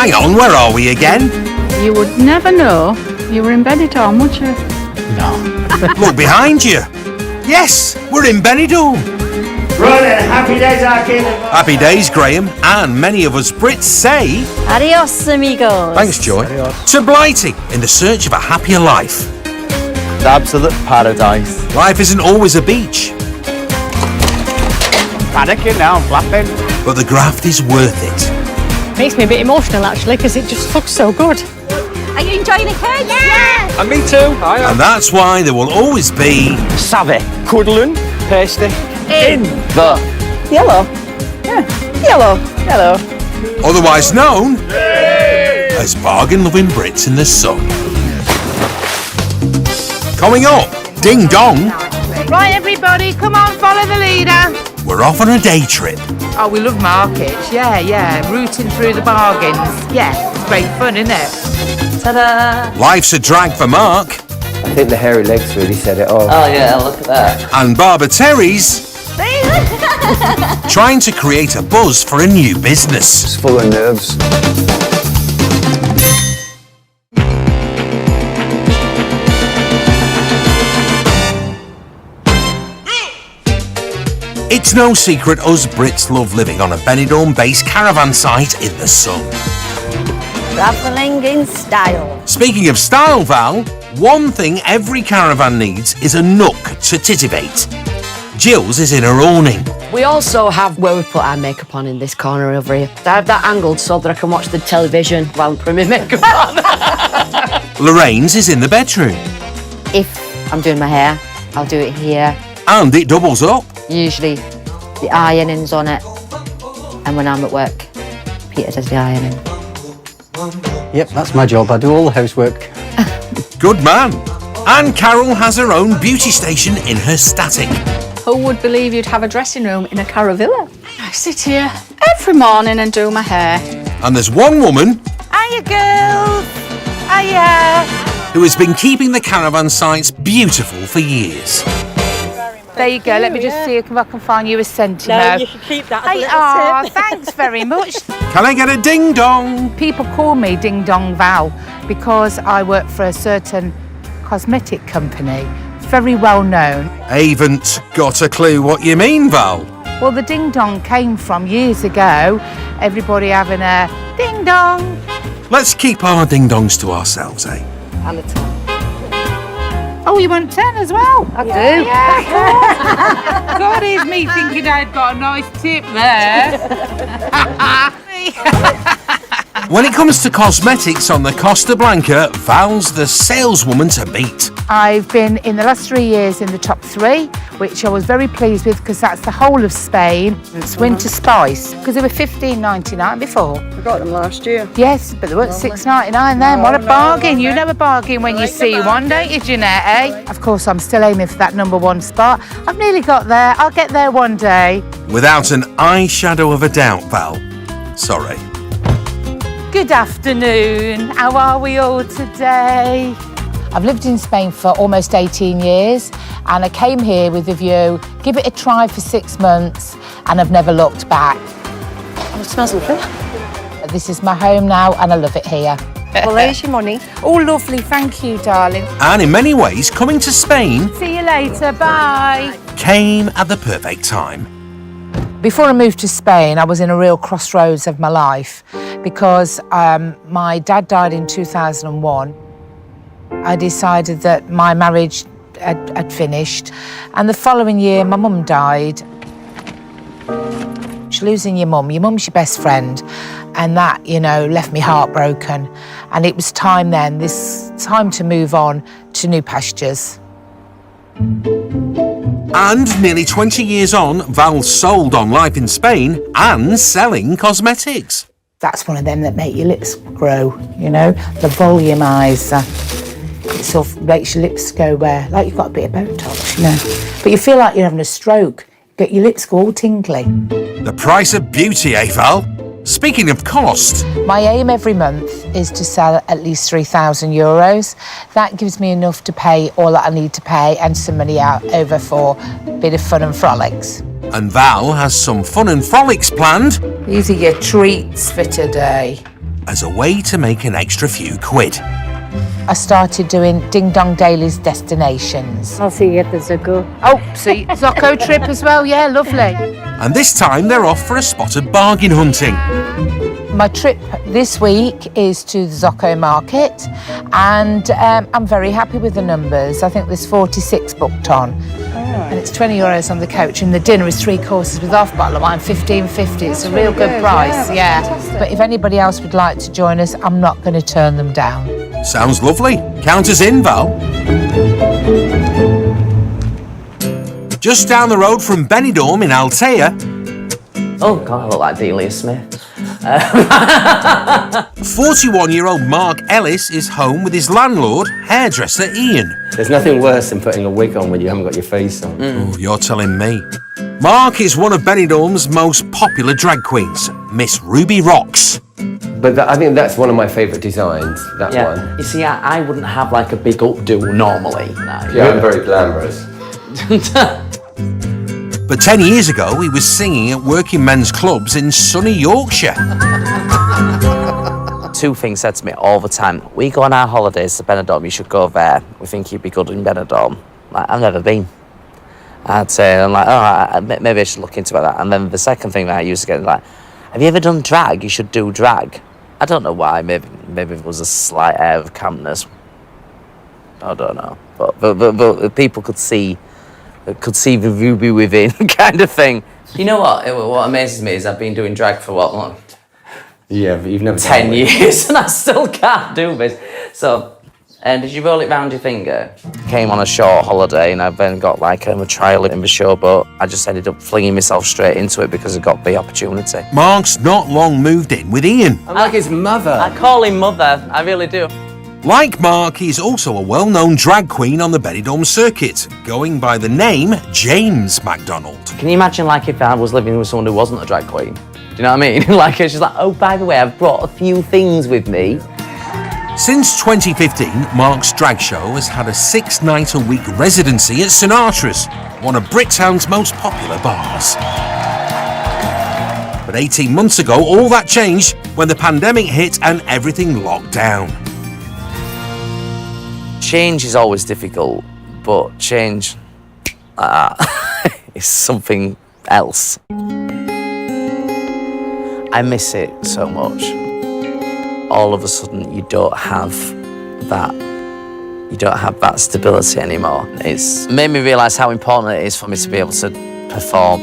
Hang on, where are we again? You would never know you were in Benidorm, would you? No. Look behind you. Yes, we're in Benidorm. Right, happy days, Arkin. Happy days, Graham, and many of us Brits say... Adios, amigos. Thanks, Joy. Adios. To Blighty, in the search of a happier life. It's absolute paradise. Life isn't always a beach, Panicking now, I'm flapping. but the graft is worth it. Makes me a bit emotional, actually, because it just looks so good. Are you enjoying it, kids? Yeah! And me too. And that's why there will always be... Savvy. Cuddling. Pasty. In The. yellow. Yeah, yellow. otherwise known as bargain-loving Brits in the sun. Coming up, Ding Dong, Right, everybody, come on, follow the leader. we're off on a day trip. Oh, we love markets. Yeah. Rooting through the bargains. Yeah, it's great fun, isn't it? Ta-da! Life's a drag for Mark, I think the hairy legs really said it all. Oh, yeah, look at that. and Barbara Terry's trying to create a buzz for a new business. It's full of nerves. It's no secret us Brits love living on a Benidorm-based caravan site in the sun. Travelling in style. Speaking of style, Val, one thing every caravan needs is a nook to titivate. Jill's is in her awning. We also have where we put our makeup on in this corner over here. I have that angled so that I can watch the television while I'm putting my makeup on. Lorraine's is in the bedroom. If I'm doing my hair, I'll do it here. And it doubles up. Usually the ironing's on it. And when I'm at work, Peter does the ironing. Yep, that's my job. I do all the housework. Good man. And Carol has her own beauty station in her static. Who would believe you'd have a dressing room in a Caravilla? I sit here every morning and do my hair. And there's one woman Hiya, girls. Hiya. who has been keeping the caravan sites beautiful for years. There you go. Let me just see if I can find you a sentiment. No, you should keep that as a Hey, little tip. thanks very much. Can I get a ding dong? People call me Ding Dong Val because I work for a certain cosmetic company, very well known. Haven't got a clue what you mean, Val. Well, the ding dong came from years ago, everybody having a ding dong. Let's keep our ding dongs to ourselves, eh? And the top. Oh, you want 10 as well? I do. Yeah, of course. God, here's me thinking I'd got a nice tip there. When it comes to cosmetics on the Costa Blanca, Val's the saleswoman to beat. I've been in the last 3 years in the top 3, which I was very pleased with because that's the whole of Spain. It's Winter Spice, because they were $15.99 before. We got them last year. Yes, but they weren't $6.99 then. What a bargain. You know a bargain when you see one, don't you, Jeanette, eh? Of course, I'm still aiming for that #1 spot. I've nearly got there. I'll get there one day. Without an eyeshadow of a doubt, Val. Sorry. Good afternoon. How are we all today? I've lived in Spain for almost 18 years and I came here with a view, give it a try for 6 months and I've never looked back. Oh, it smells lovely. This is my home now and I love it here. Well, there's your money. Oh, lovely. Thank you, darling. And in many ways, coming to Spain See you later. Bye. came at the perfect time. Before I moved to Spain, I was in a real crossroads of my life because my dad died in 2001. I decided that my marriage had finished. And the following year, my mum died. Losing your mum's your best friend. And that, you know, left me heartbroken. And it was time then, time to move on to new pastures. And nearly 20 years on, Val sold on life in Spain and selling cosmetics. That's one of them that make your lips grow, you know, the volumizer. It sort of makes your lips go like you've got a bit of Botox, you know. But you feel like you're having a stroke, but your lips go all tingly. The price of beauty, eh, Val? Speaking of cost, My aim every month is to sell at least €3,000. That gives me enough to pay all that I need to pay and some money out over for a bit of fun and frolics. and Val has some fun and frolics planned. These are your treats for today. as a way to make an extra few quid. I started doing Ding Dong Dailies destinations. I'll see you at the Zuko. Oh, see, Zocco trip as well, yeah, lovely. And this time they're off for a spot of bargain hunting. My trip this week is to the Zocco market, and I'm very happy with the numbers. I think there's 46 booked on. And it's €20 on the coach, and the dinner is 3 courses with half a bottle of wine, $15.50. It's a real good price, yeah. But if anybody else would like to join us, I'm not going to turn them down. Sounds lovely. Count us in, Val. Just down the road from Benidorm in Altea, Oh, God, I look like Delia Smith. 41-year-old Mark Ellis is home with his landlord, hairdresser Ian. There's nothing worse than putting a wig on when you haven't got your face on. Oh, you're telling me. Mark is one of Benidorm's most popular drag queens, Miss Ruby Rocks. But I think that's one of my favourite designs, that one. You see, I wouldn't have like a big updo normally. No. Yeah, I'm very glamorous. But 10 years ago, he was singing at working men's clubs in sunny Yorkshire. 2 things said to me all the time. We go on our holidays to Benidorm, you should go there. We think you'd be good in Benidorm. Like, I've never been. I'd say, I'm like, oh, maybe I should look into that. And then the second thing that I used to get is like, have you ever done drag? You should do drag. I don't know why. Maybe it was a slight air of campness. I don't know. But people could see the Ruby within kind of thing. You know what? What amazes me is I've been doing drag for what long? Yeah, but you've never 10 years and I still can't do this. So, did you roll it round your finger? Came on a short holiday and I then got like a trial in the show, but I just ended up flinging myself straight into it because I got the opportunity. Mark's not long moved in with Ian. I'm like his mother. I call him mother, I really do. Like Mark, he's also a well-known drag queen on the Benidorm circuit, going by the name James MacDonald. Can you imagine like if I was living with someone who wasn't a drag queen? Do you know what I mean? Like it's just like, oh, by the way, I've brought a few things with me. Since 2015, Mark's drag show has had a 6-night-a-week residency at Sinatra's, one of Brittown's most popular bars. But 18 months ago, all that changed when the pandemic hit and everything locked down. Change is always difficult, but change is something else. I miss it so much. All of a sudden, you don't have that stability anymore. It's made me realise how important it is for me to be able to perform.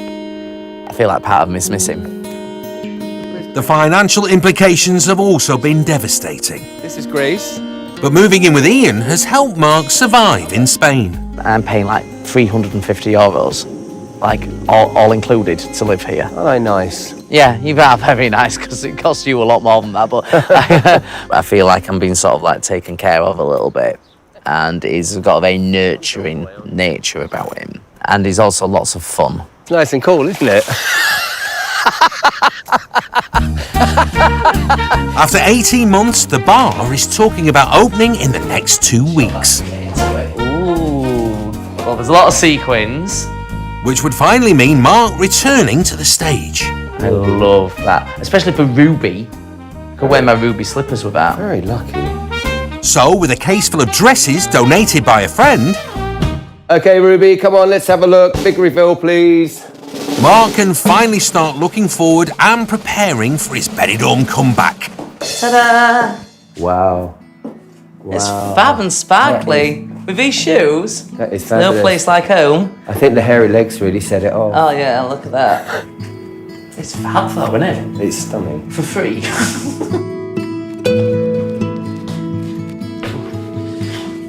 I feel like part of me is missing. The financial implications have also been devastating. This is Grace. But moving in with Ian has helped Mark survive in Spain. I'm paying like €350, like all included, to live here. Oh, nice. Yeah, you are very nice because it costs you a lot more than that, but I feel like I'm being sort of like taken care of a little bit. And he's got a very nurturing nature about him. And he's also lots of fun. It's nice and cool, isn't it? After 18 months, the bar is talking about opening in the next 2 weeks. Ooh, well, there's a lot of sequins. Which would finally mean Mark returning to the stage. I love that, especially for Ruby. I could wear my Ruby slippers with that. Very lucky. So, with a case full of dresses donated by a friend, Okay, Ruby, come on, let's have a look. Big reveal, please. Mark can finally start looking forward and preparing for his Benidorm comeback. Ta-da! Wow. It's fab and sparkly. With these shoes, That is no fabulous. place like home. I think the hairy legs really set it off. Oh yeah, look at that. It's fab though, isn't it? It's stunning. For free.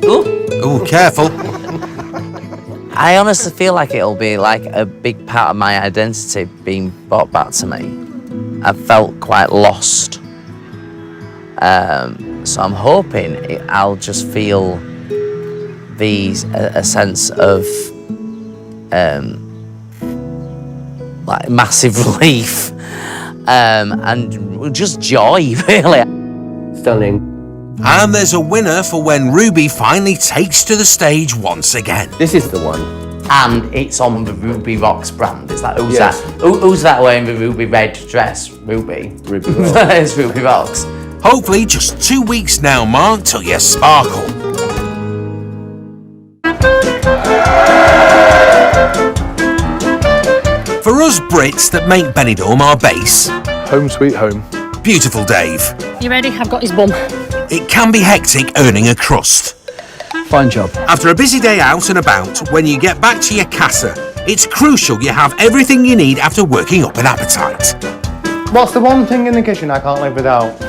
Ooh. Oh, careful. I honestly feel like it'll be like a big part of my identity being brought back to me. I felt quite lost. So I'm hoping I'll just feel a sense of like massive relief and just joy, really. Stunning. And there's a winner for when Ruby finally takes to the stage once again. This is the one. And it's on the Ruby Rocks brand. It's like, who's Yes. that? Who's that wearing the ruby red dress? Ruby. Ruby Rocks. It's Ruby Rocks. Hopefully just 2 weeks now, Mark, till you sparkle. For us Brits that make Benidorm our base, home sweet home. Beautiful Dave. You ready? I've got his bum. It can be hectic earning a crust. Fine job. After a busy day out and about, when you get back to your casa, it's crucial you have everything you need after working up an appetite. What's the one thing in the kitchen I can't live without?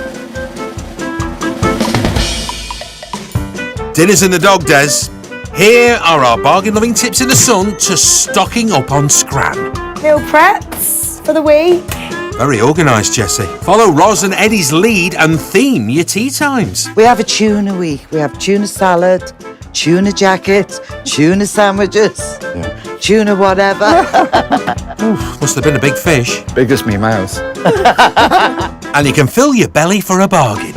Dinner's in the dog, Des. Here are our bargain-loving tips in the sun to stocking up on scran. Meal preps for the week. Very organised, Jessie. Follow Roz and Eddie's lead and theme your tea times. We have a tuna week. We have tuna salad, tuna jacket, tuna sandwiches, tuna whatever. Oof, must have been a big fish. Big as me mouth. And you can fill your belly for a bargain.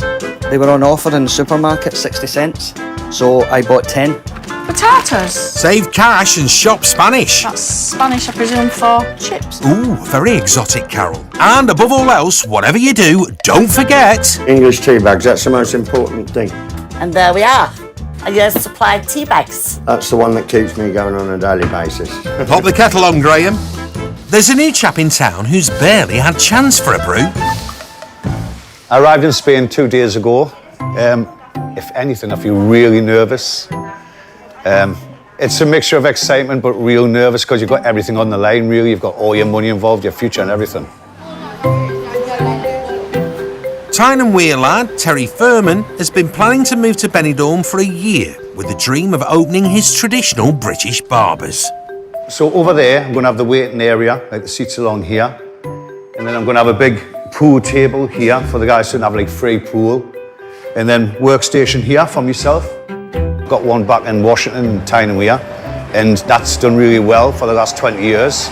They were on offer in the supermarket, 60 cents. So I bought 10. Potatoes. Save cash and shop Spanish. That's Spanish, I presume, for chips. Ooh, very exotic, Carol. And above all else, whatever you do, don't forget... English tea bags, that's the most important thing. And there we are. Your supply tea bags. That's the one that keeps me going on a daily basis. Pop the kettle on, Graham. There's a new chap in town who's barely had chance for a brew. I arrived in Spain 2 days ago. If anything, I feel really nervous. It's a mixture of excitement but real nervous because you've got everything on the line, really. You've got all your money involved, your future and everything. Tyne and Weir lad Terry Furman has been planning to move to Benidorm for a year with the dream of opening his traditional British barbers. So over there, I'm going to have the waiting area, like the seats along here. And then I'm going to have a big pool table here for the guys who have like free pool. And then workstation here for myself. Got one back in Washington, Tyne and Weir, and that's done really well for the last 20 years.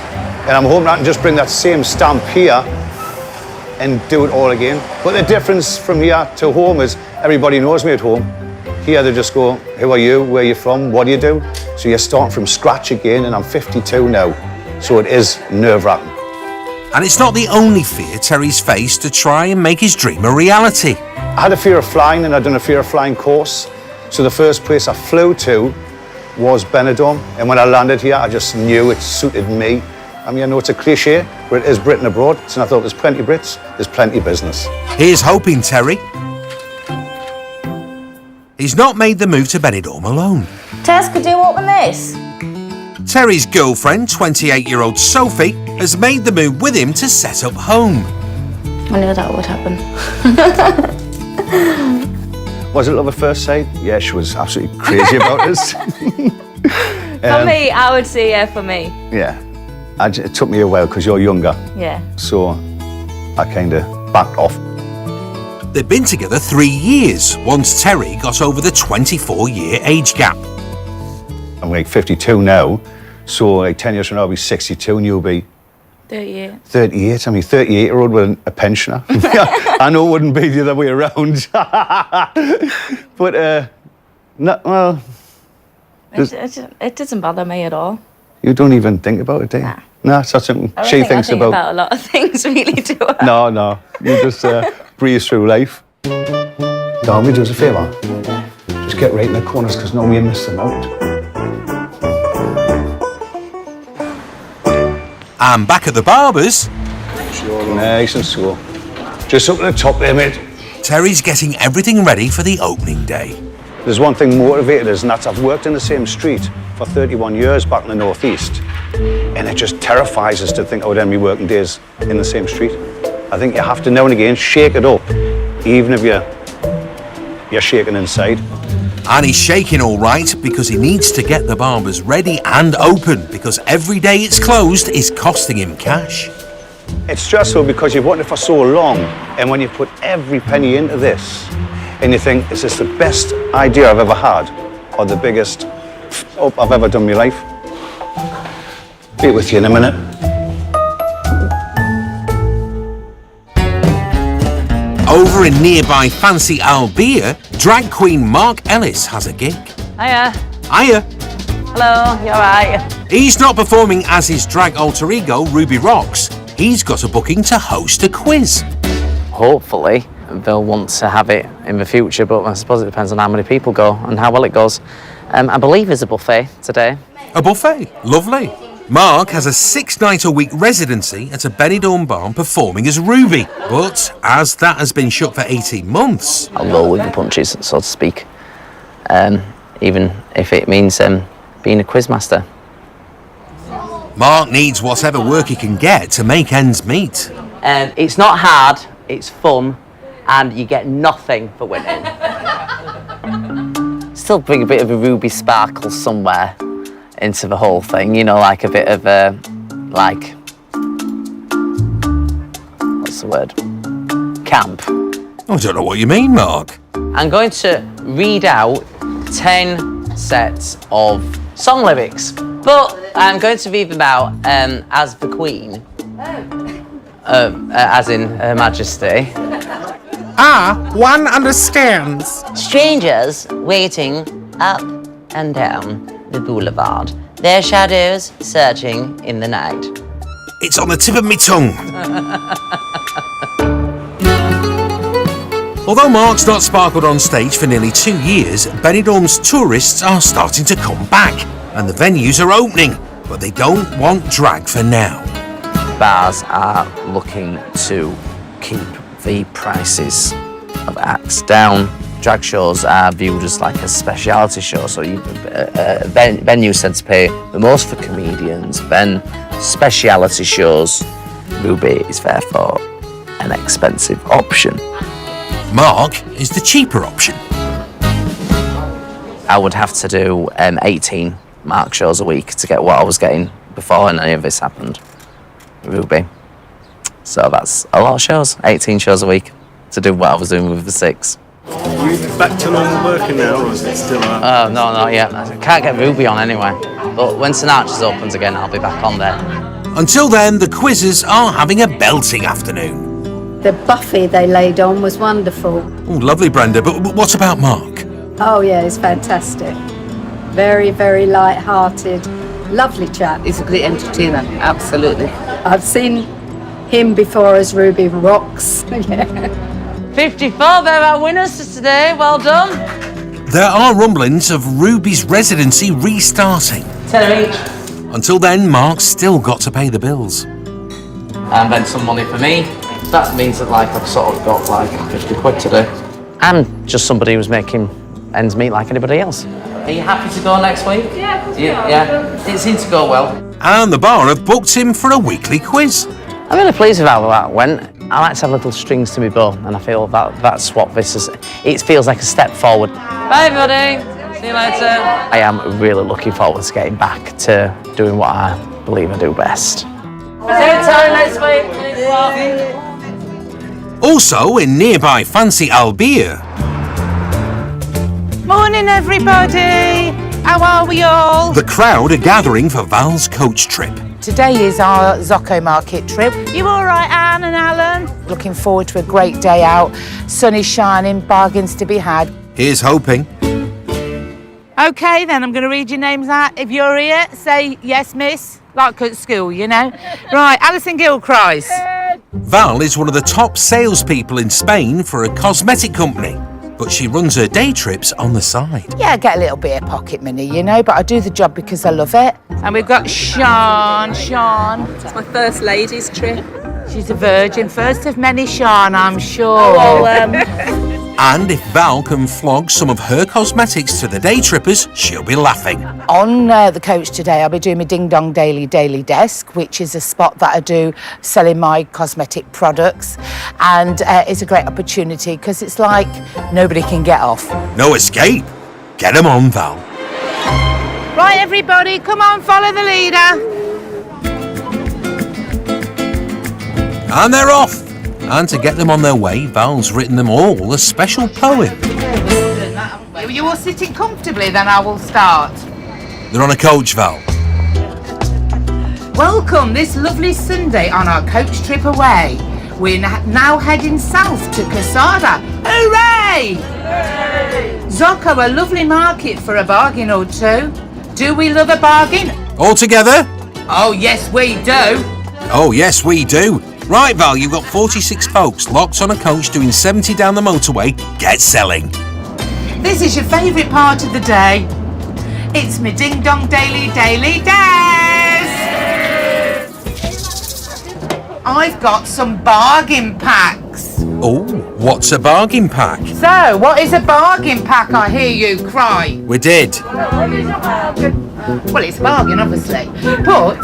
And I'm hoping I can just bring that same stamp here and do it all again. But the difference from here to home is everybody knows me at home. Here they just go, who are you, where are you from, what do you do? So you're starting from scratch again, and I'm 52 now, so it is nerve-wracking. And it's not the only fear Terry's faced to try and make his dream a reality. I had a fear of flying, and I'd done a fear of flying course. So the first place I flew to was Benidorm, and when I landed here, I just knew it suited me. I mean, I know it's a cliche, but it is Britain abroad, so I thought there's plenty of Brits, there's plenty of business. Here's hoping, Terry. He's not made the move to Benidorm alone. Tess, could you open this? Terry's girlfriend, 28-year-old Sophie, has made the move with him to set up home. I knew that would happen. Was it love at first sight? Yeah, she was absolutely crazy about us. For me, I would say yeah, for me. Yeah. It took me a while because you're younger. Yeah. So I kind of backed off. They've been together 3 years, once Terry got over the 24-year age gap. I'm like 52 now, so like 10 years from now I'll be 62 and you'll be 38. 38. I mean, 38-year-old with a pensioner. I know it wouldn't be the other way around. But, no, well... It doesn't bother me at all. You don't even think about it, do you? Nah. No, it's not something I she think thinks I think about. about a lot of things, really, do I? No. You just breeze through life. Darby, do us a favour. Just get right in the corners because normally you miss them out. And back at the barber's... Nice and slow. Just up at the top there, mate. Terry's getting everything ready for the opening day. There's one thing motivated us, and that's I've worked in the same street for 31 years back in the northeast, and it just terrifies us to think I would end my working days in the same street. I think you have to now and again shake it up, even if you're shaking inside. And he's shaking all right because he needs to get the barbers ready and open because every day it's closed is costing him cash. It's stressful because you've wanted it for so long, and when you put every penny into this, and you think, is this the best idea I've ever had, or the biggest up I've ever done in my life? Be with you in a minute. Over in nearby fancy Albia, drag queen Mark Ellis has a gig. Hiya. Hiya. Hello, you alright? He's not performing as his drag alter ego, Ruby Rocks. He's got a booking to host a quiz. Hopefully, they'll want to have it in the future, but I suppose it depends on how many people go and how well it goes. I believe there's a buffet today. A buffet? Lovely. Mark has a 6-night-a-week residency at a Benidorm bar performing as Ruby. But as that has been shut for 18 months... I'll roll with the punches, so to speak. Even if it means being a quizmaster. Mark needs whatever work he can get to make ends meet. It's not hard, it's fun, and you get nothing for winning. Still bring a bit of a Ruby sparkle somewhere into the whole thing, you know, like a bit of a, like, what's the word? Camp. I don't know what you mean, Mark. I'm going to read out 10 sets of song lyrics, but I'm going to read them out as the Queen, as in Her Majesty. One understands. Strangers waiting up and down the boulevard, their shadows searching in the night. It's on the tip of me tongue. Although Mark's not sparkled on stage for nearly 2 years, Benidorm's tourists are starting to come back and the venues are opening, but they don't want drag for now. Bars are looking to keep the prices of acts down. Drag shows are viewed as like a speciality show, so venues tend to pay the most for comedians, then speciality shows. Ruby is therefore an expensive option. Mark is the cheaper option. I would have to do 18 Mark shows a week to get what I was getting before any of this happened. Ruby. So that's a lot of shows, 18 shows a week to do what I was doing with the 6. Are you back to normal working now, or is it still Oh, no, not yet. I can't get Ruby on anyway. But when St Archer's opens again, I'll be back on there. Until then, the quizzes are having a belting afternoon. The buffet they laid on was wonderful. Oh, lovely, Brenda. But what about Mark? Oh, yeah, it's fantastic. Very, very light-hearted. Lovely chap. He's a great entertainer, absolutely. I've seen him before as Ruby Rocks. Yeah. 54, they're our winners for today. Well done. There are rumblings of Ruby's residency restarting. 10 each. Until then, Mark's still got to pay the bills. And then some money for me. That means that like I've sort of got like 50 quid to do. I'm just somebody who's making ends meet like anybody else. Are you happy to go next week? Yeah, of course Yeah, it seemed to go well. And the bar have booked him for a weekly quiz. I'm really pleased with how that went. I like to have little strings to my bow, and I feel that that's what this is. It feels like a step forward. Bye, buddy. See you later. I am really looking forward to getting back to doing what I believe I do best. See you time next week. Also in nearby fancy Albia. Morning, everybody. How are we all? The crowd are gathering for Val's coach trip. Today is our Zocco market trip. You all right, Anne and Alan? Looking forward to a great day out. Sun is shining, bargains to be had. Here's hoping. OK, then, I'm going to read your names out. If you're here, say yes, miss. Like at school, you know. Right, Alison Gilchrist. Val is one of the top salespeople in Spain for a cosmetic company, but she runs her day trips on the side. Yeah, I get a little bit of pocket money, you know, but I do the job because I love it. And we've got Sean. It's my first ladies' trip. She's a virgin, first of many, Sean, I'm sure. Oh, well, And if Val can flog some of her cosmetics to the day trippers, she'll be laughing. On the coach today, I'll be doing my Ding Dong Daily Desk, which is a spot that I do selling my cosmetic products. And it's a great opportunity because it's like nobody can get off. No escape. Get them on, Val. Right, everybody, come on, follow the leader. And they're off. And to get them on their way, Val's written them all a special poem. You all sitting comfortably, then I will start. They're on a coach, Val. Welcome this lovely Sunday on our coach trip away. We're now heading south to Casada. Hooray! Zocco, a lovely market for a bargain or two. Do we love a bargain? All together? Oh, yes, we do. Oh, yes, we do. Right, Val, you've got 46 folks locked on a coach doing 70 down the motorway. Get selling. This is your favourite part of the day. It's me ding dong daily days. I've got some bargain packs. Oh, what's a bargain pack? So, what is a bargain pack? I hear you cry. We did. Well, it's a bargain, obviously. But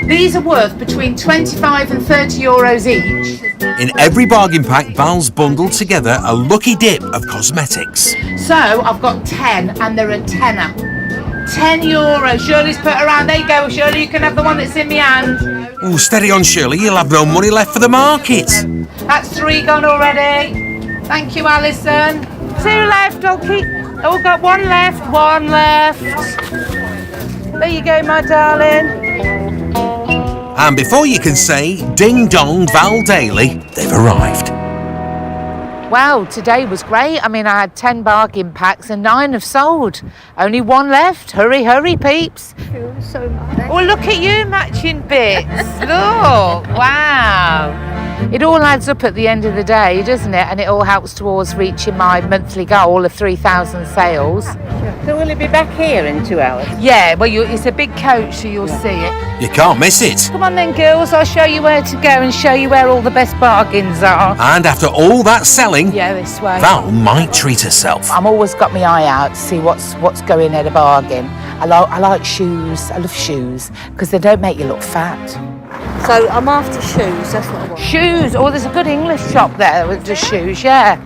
these are worth between 25 and 30 euros each. In every bargain pack, Val's bundled together a lucky dip of cosmetics. So, I've got 10 and they're a tenner. 10 euros. Shirley's put around. There you go. Shirley, you can have the one that's in my hand. Oh, steady on, Shirley. You'll have no money left for the market. That's 3 gone already. Thank you, Alison. 2 left. I'll keep. Oh, got 1 left. 1 left. There you go, my darling. And before you can say ding dong Val Daily, they've arrived. Well, today was great. I mean, I had 10 bargain packs and 9 have sold. Only 1 left. Hurry, hurry, peeps. So much. Oh, look at you matching bits. Look, wow. It all adds up at the end of the day, doesn't it? And it all helps towards reaching my monthly goal of 3,000 sales. So will it be back here in 2 hours? Yeah, well, it's a big coach, so you'll see it. You can't miss it. Come on then, girls. I'll show you where to go and show you where all the best bargains are. And after all that selling, Yeah, this way. Val might treat herself. I'm always got my eye out to see what's going at a bargain. I like shoes. I love shoes because they don't make you look fat. So I'm after shoes, that's what I want. Shoes. Oh, there's a good English shop there with the shoes. Yeah.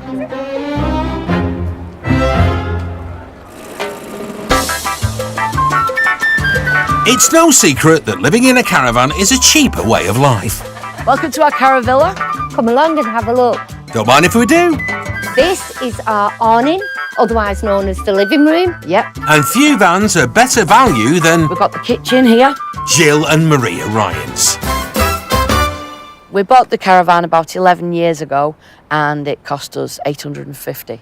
It's no secret that living in a caravan is a cheaper way of life. Welcome to our Caravilla. Come along and have a look. Don't mind if we do. This is our awning, otherwise known as the living room. Yep. And few vans are better value than We've got the kitchen here. Jill and Maria Ryans. We bought the Caravan about 11 years ago and it cost us 850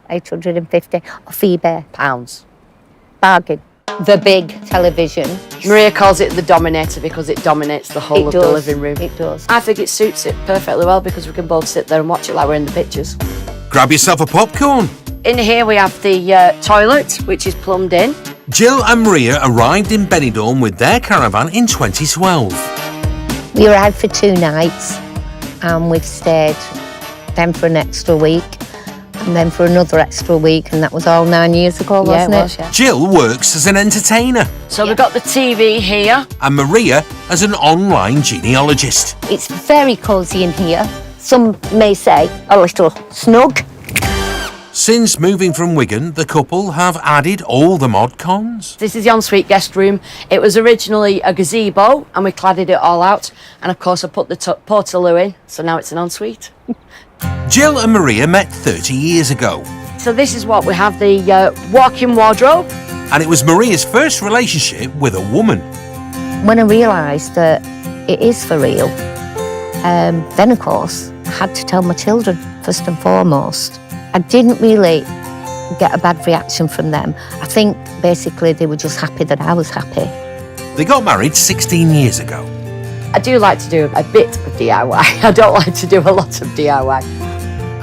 850 off eBay. pounds. Bargain. The big television. Maria calls it the Dominator because it dominates the whole of the living room. It does. I think it suits it perfectly well because we can both sit there and watch it like we're in the pictures. Grab yourself a popcorn. In here we have the toilet, which is plumbed in. Jill and Maria arrived in Benidorm with their caravan in 2012. We arrived for 2 nights and we've stayed then for an extra week and then for another extra week, and that was all 9 years ago, wasn't it? Yeah. Jill works as an entertainer So we've got the TV here. and Maria as an online genealogist. It's very cosy in here. Some may say a little snug. Since moving from Wigan, the couple have added all the mod cons. This is the ensuite guest room. It was originally a gazebo and we cladded it all out. And of course I put the portaloo in, so now it's an ensuite. Jill and Maria met 30 years ago, So this is what we have, the walk-in wardrobe. and it was Maria's first relationship with a woman. When I realised that it is for real, then of course I had to tell my children first and foremost. I didn't really get a bad reaction from them. I think basically they were just happy that I was happy. They got married 16 years ago. I do like to do a bit of DIY. I don't like to do a lot of DIY.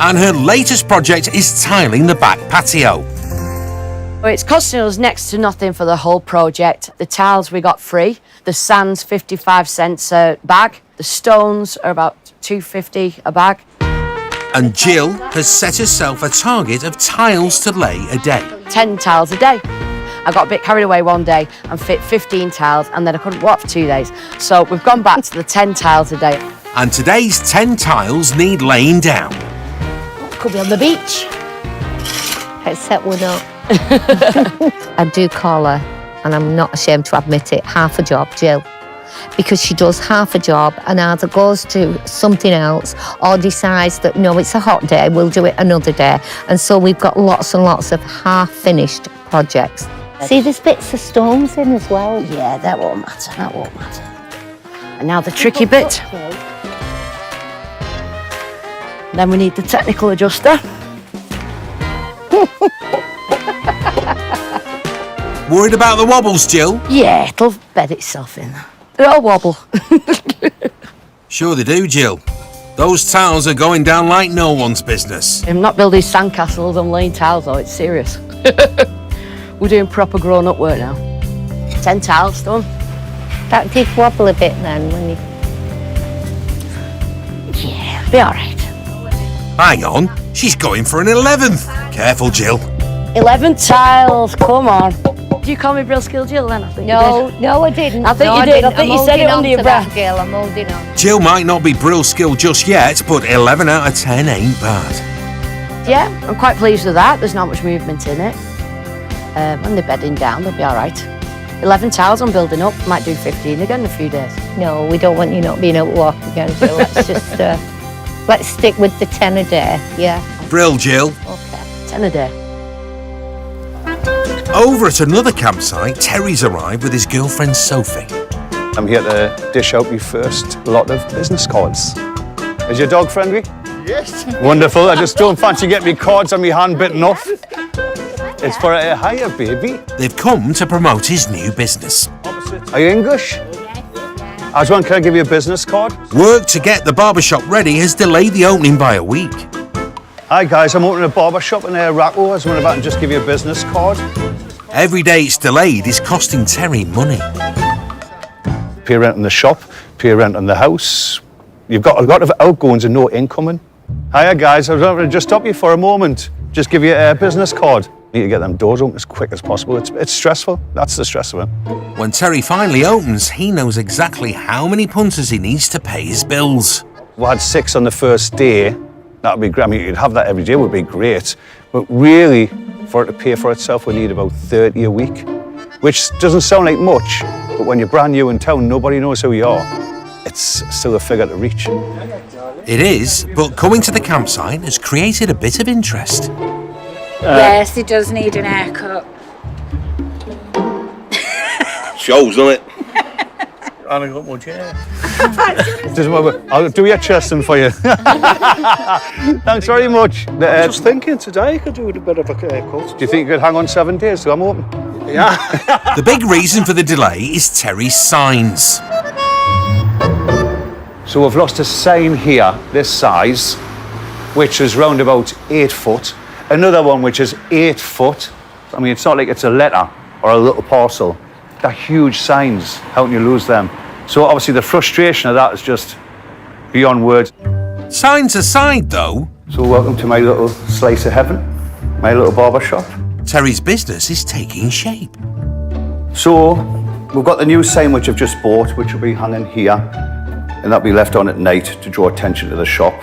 And her latest project is tiling the back patio. It's costing us next to nothing for the whole project. The tiles we got free. The sand's 55 cents a bag. The stones are about 2.50 a bag. And Jill has set herself a target of tiles to lay a day. 10 tiles a day. I got a bit carried away one day and fit 15 tiles and then I couldn't walk for 2 days. So we've gone back to the 10 tiles a day. And today's 10 tiles need laying down. Could be on the beach. Let's set one up. I do call her, and I'm not ashamed to admit it, half a job, Jill. Because she does half a job and either goes to something else or decides that, no, it's a hot day, we'll do it another day. And so we've got lots and lots of half-finished projects. See, there's bits of stones in as well. Yeah, that won't matter, that won't matter. And now the tricky bit. Then we need the technical adjuster. Worried about the wobbles, Jill? Yeah, it'll bed itself in. It'll wobble. Sure they do, Jill. Those tiles are going down like no one's business. I'm not building sandcastles and laying tiles though, it's serious. We're doing proper grown-up work now. 10 tiles done. That did wobble a bit then when you... Yeah, be all right. Hang on, she's going for an 11th. Careful, Jill. 11 tiles, come on. Did you call me Brill Skill Jill then? I think you did. No, I didn't. I think No, you did. didn't. I think I'm you said it holding under on your to that, breath. Girl, I'm holding on. Jill might not be Brill Skill just yet, but 11 out of 10 ain't bad. Yeah, I'm quite pleased with that. There's not much movement in it. When they're bedding down, they'll be all right. 11 tiles I'm building up. Might do 15 again in a few days. No, we don't want you not being able to walk again, so let's just... let's stick with the 10 a day, yeah. Brill, Jill. Okay. 10 a day. Over at another campsite, Terry's arrived with his girlfriend Sophie. I'm here to dish out your first lot of business cards. Is your dog friendly? Yes. Wonderful. I just don't fancy getting me cards on my hand bitten off. It's for a hire, baby. They've come to promote his new business. Are you English? Aswan, can I give you a business card? Work to get the barbershop ready has delayed the opening by a week. Hi guys, I'm opening a barber shop in Racco. I was wondering if I can just give you a business card. Every day it's delayed is costing Terry money. Pay rent on the shop, pay rent on the house. You've got a lot of outgoings and no incoming. Hiya guys, I was going to just stop you for a moment. Just give you a business card. Need to get them doors open as quick as possible. It's stressful. That's the stress of it. When Terry finally opens, he knows exactly how many punters he needs to pay his bills. We had 6 on the first day. That would be great. I mean, you'd have that every day would be great. But really, for it to pay for itself, we need about 30 a week, which doesn't sound like much. But when you're brand new in town, nobody knows who you are. It's still a figure to reach. It is, but coming to the campsite has created a bit of interest. Yes, he does need an haircut. Shows, doesn't it? I haven't got much hair. I'll do your chesting for you. Thanks very much. I was thinking today I could do with a bit of a haircut. Do you think you could hang on 7 days till I'm open? Yeah. The big reason for the delay is Terry's signs. So we've lost a sign here, this size, which is round about 8 foot. Another one which is 8 foot. I mean, it's not like it's a letter or a little parcel. They're huge signs. How can you lose them? So obviously the frustration of that is just beyond words. Signs aside, though. So welcome to my little slice of heaven, my little barber shop. Terry's business is taking shape. So we've got the new sign which I've just bought, which will be hanging here, and that'll be left on at night to draw attention to the shop.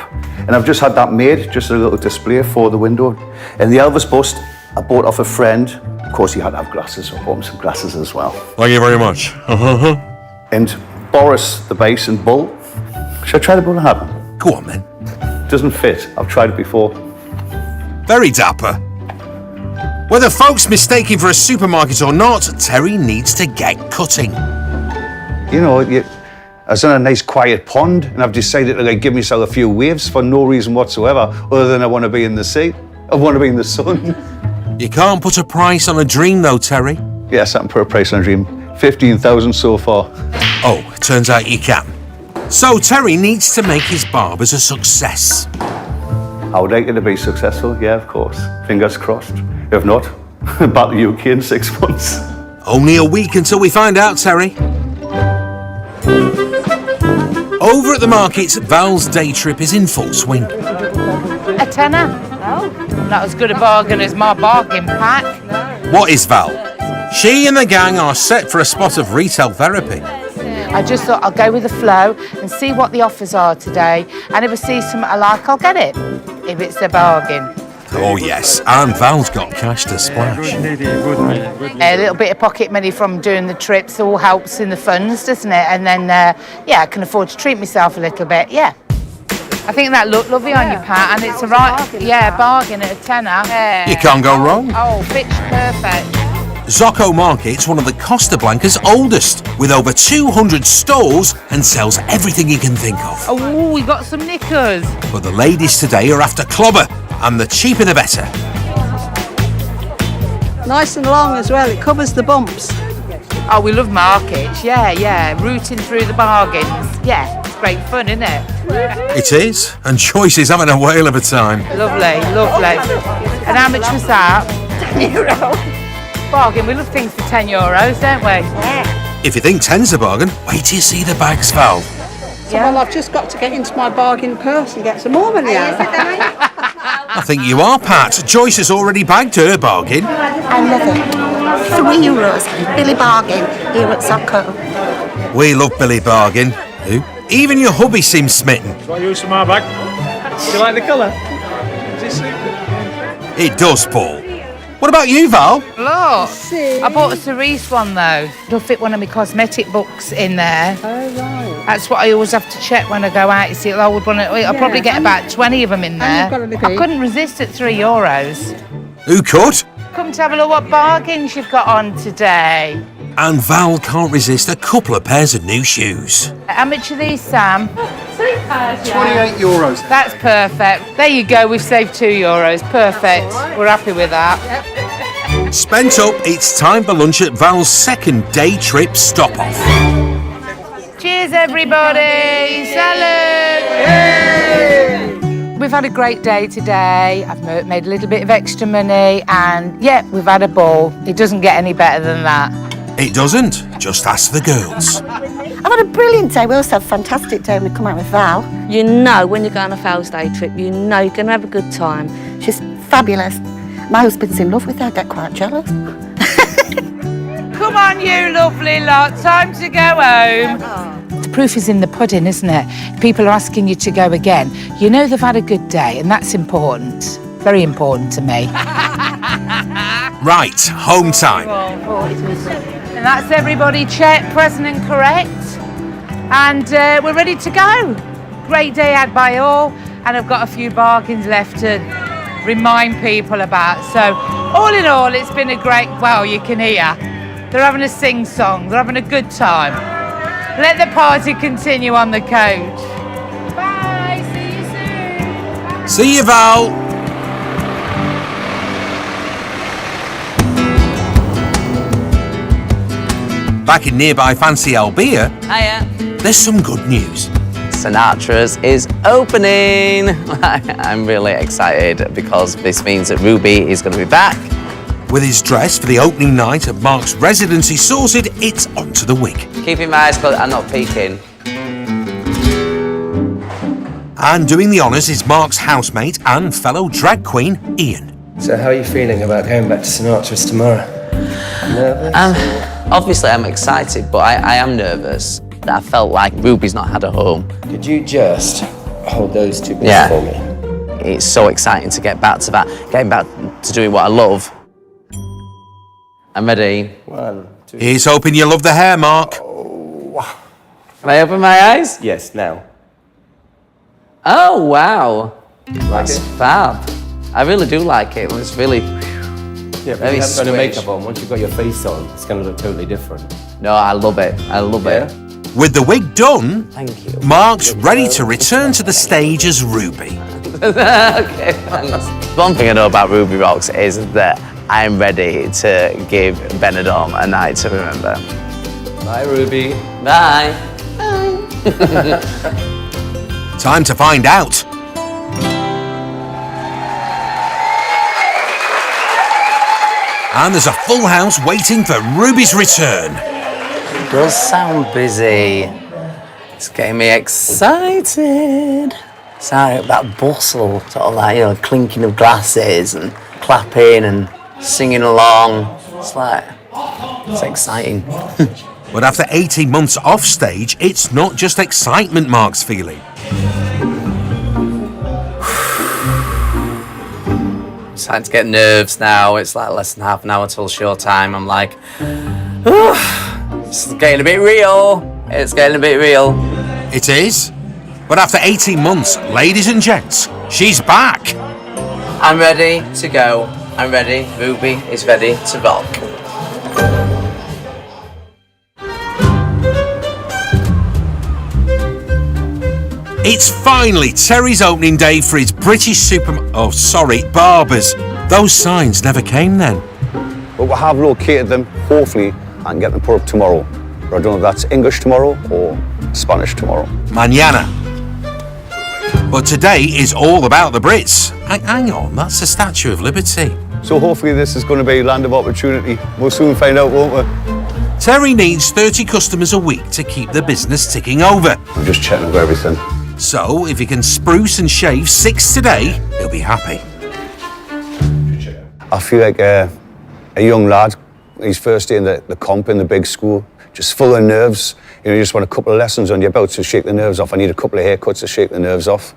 And I've just had that made, just a little display for the window. And the Elvis bust, I bought off a friend. Of course, he had to have glasses, so I bought him some glasses as well. Thank you very much. And Boris, the bass and bull. Should I try the bull and have him? Go on, then. Doesn't fit. I've tried it before. Very dapper. Whether folks mistake him for a supermarket or not, Terry needs to get cutting. You know, I was in a nice quiet pond, and I've decided to give myself a few waves for no reason whatsoever, other than I want to be in the sea. I want to be in the sun. You can't put a price on a dream, though, Terry. Yes, I can put a price on a dream. 15,000 so far. Oh, turns out you can. So Terry needs to make his barbers a success. I would like it to be successful, yeah, of course. Fingers crossed. If not, back to UK in 6 months. Only a week until we find out, Terry. Over at the markets, Val's day trip is in full swing. A tenner? No. Not as good a bargain as my bargain pack. What is Val? She and the gang are set for a spot of retail therapy. I just thought I'll go with the flow and see what the offers are today. And if I see something I like, I'll get it. If it's a bargain. Oh yes, and Val's got cash to splash. A little bit of pocket money from doing the trips all helps in the funds, doesn't it? And then, yeah, I can afford to treat myself a little bit, yeah. I think that looked lovely on you, Pat, and it's a bargain at a tenner. Yeah. You can't go wrong. Oh, pitch perfect. Zocco Market's one of the Costa Blanca's oldest, with over 200 stalls and sells everything you can think of. Oh, we got some knickers. But the ladies today are after clobber, and the cheaper the better. Nice and long as well, it covers the bumps. Oh, we love markets, yeah, rooting through the bargains, yeah. great fun, isn't it? It is, and Joyce is having a whale of a time. Lovely, lovely. And how much was that? €10. Bargain. We love things for €10, don't we? If you think 10's a bargain, wait till you see the bags, Val. Well, I've just got to get into my bargain purse and get some more money out. I think you are, Pat. Joyce has already bagged her bargain. I love it. €3. Billy Bargain here at Socko. We love Billy Bargain. Who? Even your hubby seems smitten. Do I use some my bag? Do you like the colour? Does it suit me? It does, Paul. What about you, Val? Look, I bought a cerise one though. It'll fit one of my cosmetic books in there. Oh, right. That's what I always have to check when I go out. You see, I'll probably get about 20 of them in there. I couldn't resist at €3. Who could? Come to have a look what bargains you've got on today. And Val can't resist a couple of pairs of new shoes. How much are these, Sam? €28. That's perfect. There you go, we've saved €2. Perfect. We're happy with that. Spent up, it's time for lunch at Val's second day trip stop-off. Cheers, everybody. Salad. We've had a great day today. I've made a little bit of extra money and, yeah, we've had a ball. It doesn't get any better than that. It doesn't. Just ask the girls. I've had a brilliant day. We also had a fantastic day when we come out with Val. You know when you're going on a Val's Day trip, you know you're going to have a good time. She's fabulous. My husband's in love with her. I get quite jealous. Come on, you lovely lot. Time to go home. The proof is in the pudding, isn't it? People are asking you to go again. You know they've had a good day, and that's important. Very important to me. Right, home time. And that's everybody checked, present and correct. And we're ready to go. Great day had by all, and I've got a few bargains left to remind people about. So, all in all, it's been a great, well, you can hear. They're having a sing-song, they're having a good time. Let the party continue on the coach. Bye, see you soon. See you, Val. Back in nearby fancy Albia, Hiya. there's some good news. Sinatra's is opening. I'm really excited because this means that Ruby is going to be back. With his dress for the opening night of Mark's residency sorted, it's onto the wig. Keeping my eyes closed, I'm not peeking. And doing the honours is Mark's housemate and fellow drag queen, Ian. So how are you feeling about going back to Sinatra's tomorrow? Nervous? Obviously I'm excited, but I am nervous. I felt like Ruby's not had a home. Could you just hold those two bits for me? It's so exciting to get back to that, getting back to doing what I love. I'm ready. 1, 2. Here's hoping you love the hair, Mark. Can I open my eyes? Yes, now. Oh, wow. That's fab. I really do like it. It's really Yeah, but you haven't got no makeup on. Once you've got your face on, it's going to look totally different. No, I love it. I love it. With the wig done, thank you. Mark's ready to return to the stage as Ruby. Okay, thanks. One thing I know about Ruby Rocks is that I'm ready to give Benidorm a night to remember. Bye, Ruby. Bye. Time to find out. And there's a full house waiting for Ruby's return. It does sound busy. It's getting me excited. It's like that bustle, sort of like, you know, clinking of glasses and clapping and singing along. It's like, it's exciting. But after 18 months off stage, it's not just excitement Mark's feeling. It's starting to get nerves now. It's like less than half an hour till show time. I'm like, it's getting a bit real. It's getting a bit real. It is. But after 18 months, ladies and gents, she's back. I'm ready to go. I'm ready. Ruby is ready to rock. It's finally Terry's opening day for his British barbers. Those signs never came then. But we have located them. Hopefully, I can get them put up tomorrow. But I don't know if that's English tomorrow or Spanish tomorrow. Mañana. But today is all about the Brits. Hang on, that's the Statue of Liberty. So hopefully this is going to be land of opportunity. We'll soon find out, won't we? Terry needs 30 customers a week to keep the business ticking over. I'm just checking over everything. So if he can spruce and shave 6 today, he'll be happy. I feel like a young lad, his first day in the comp in the big school, just full of nerves. You just want a couple of lessons on your belt to shake the nerves off. I need a couple of haircuts to shake the nerves off.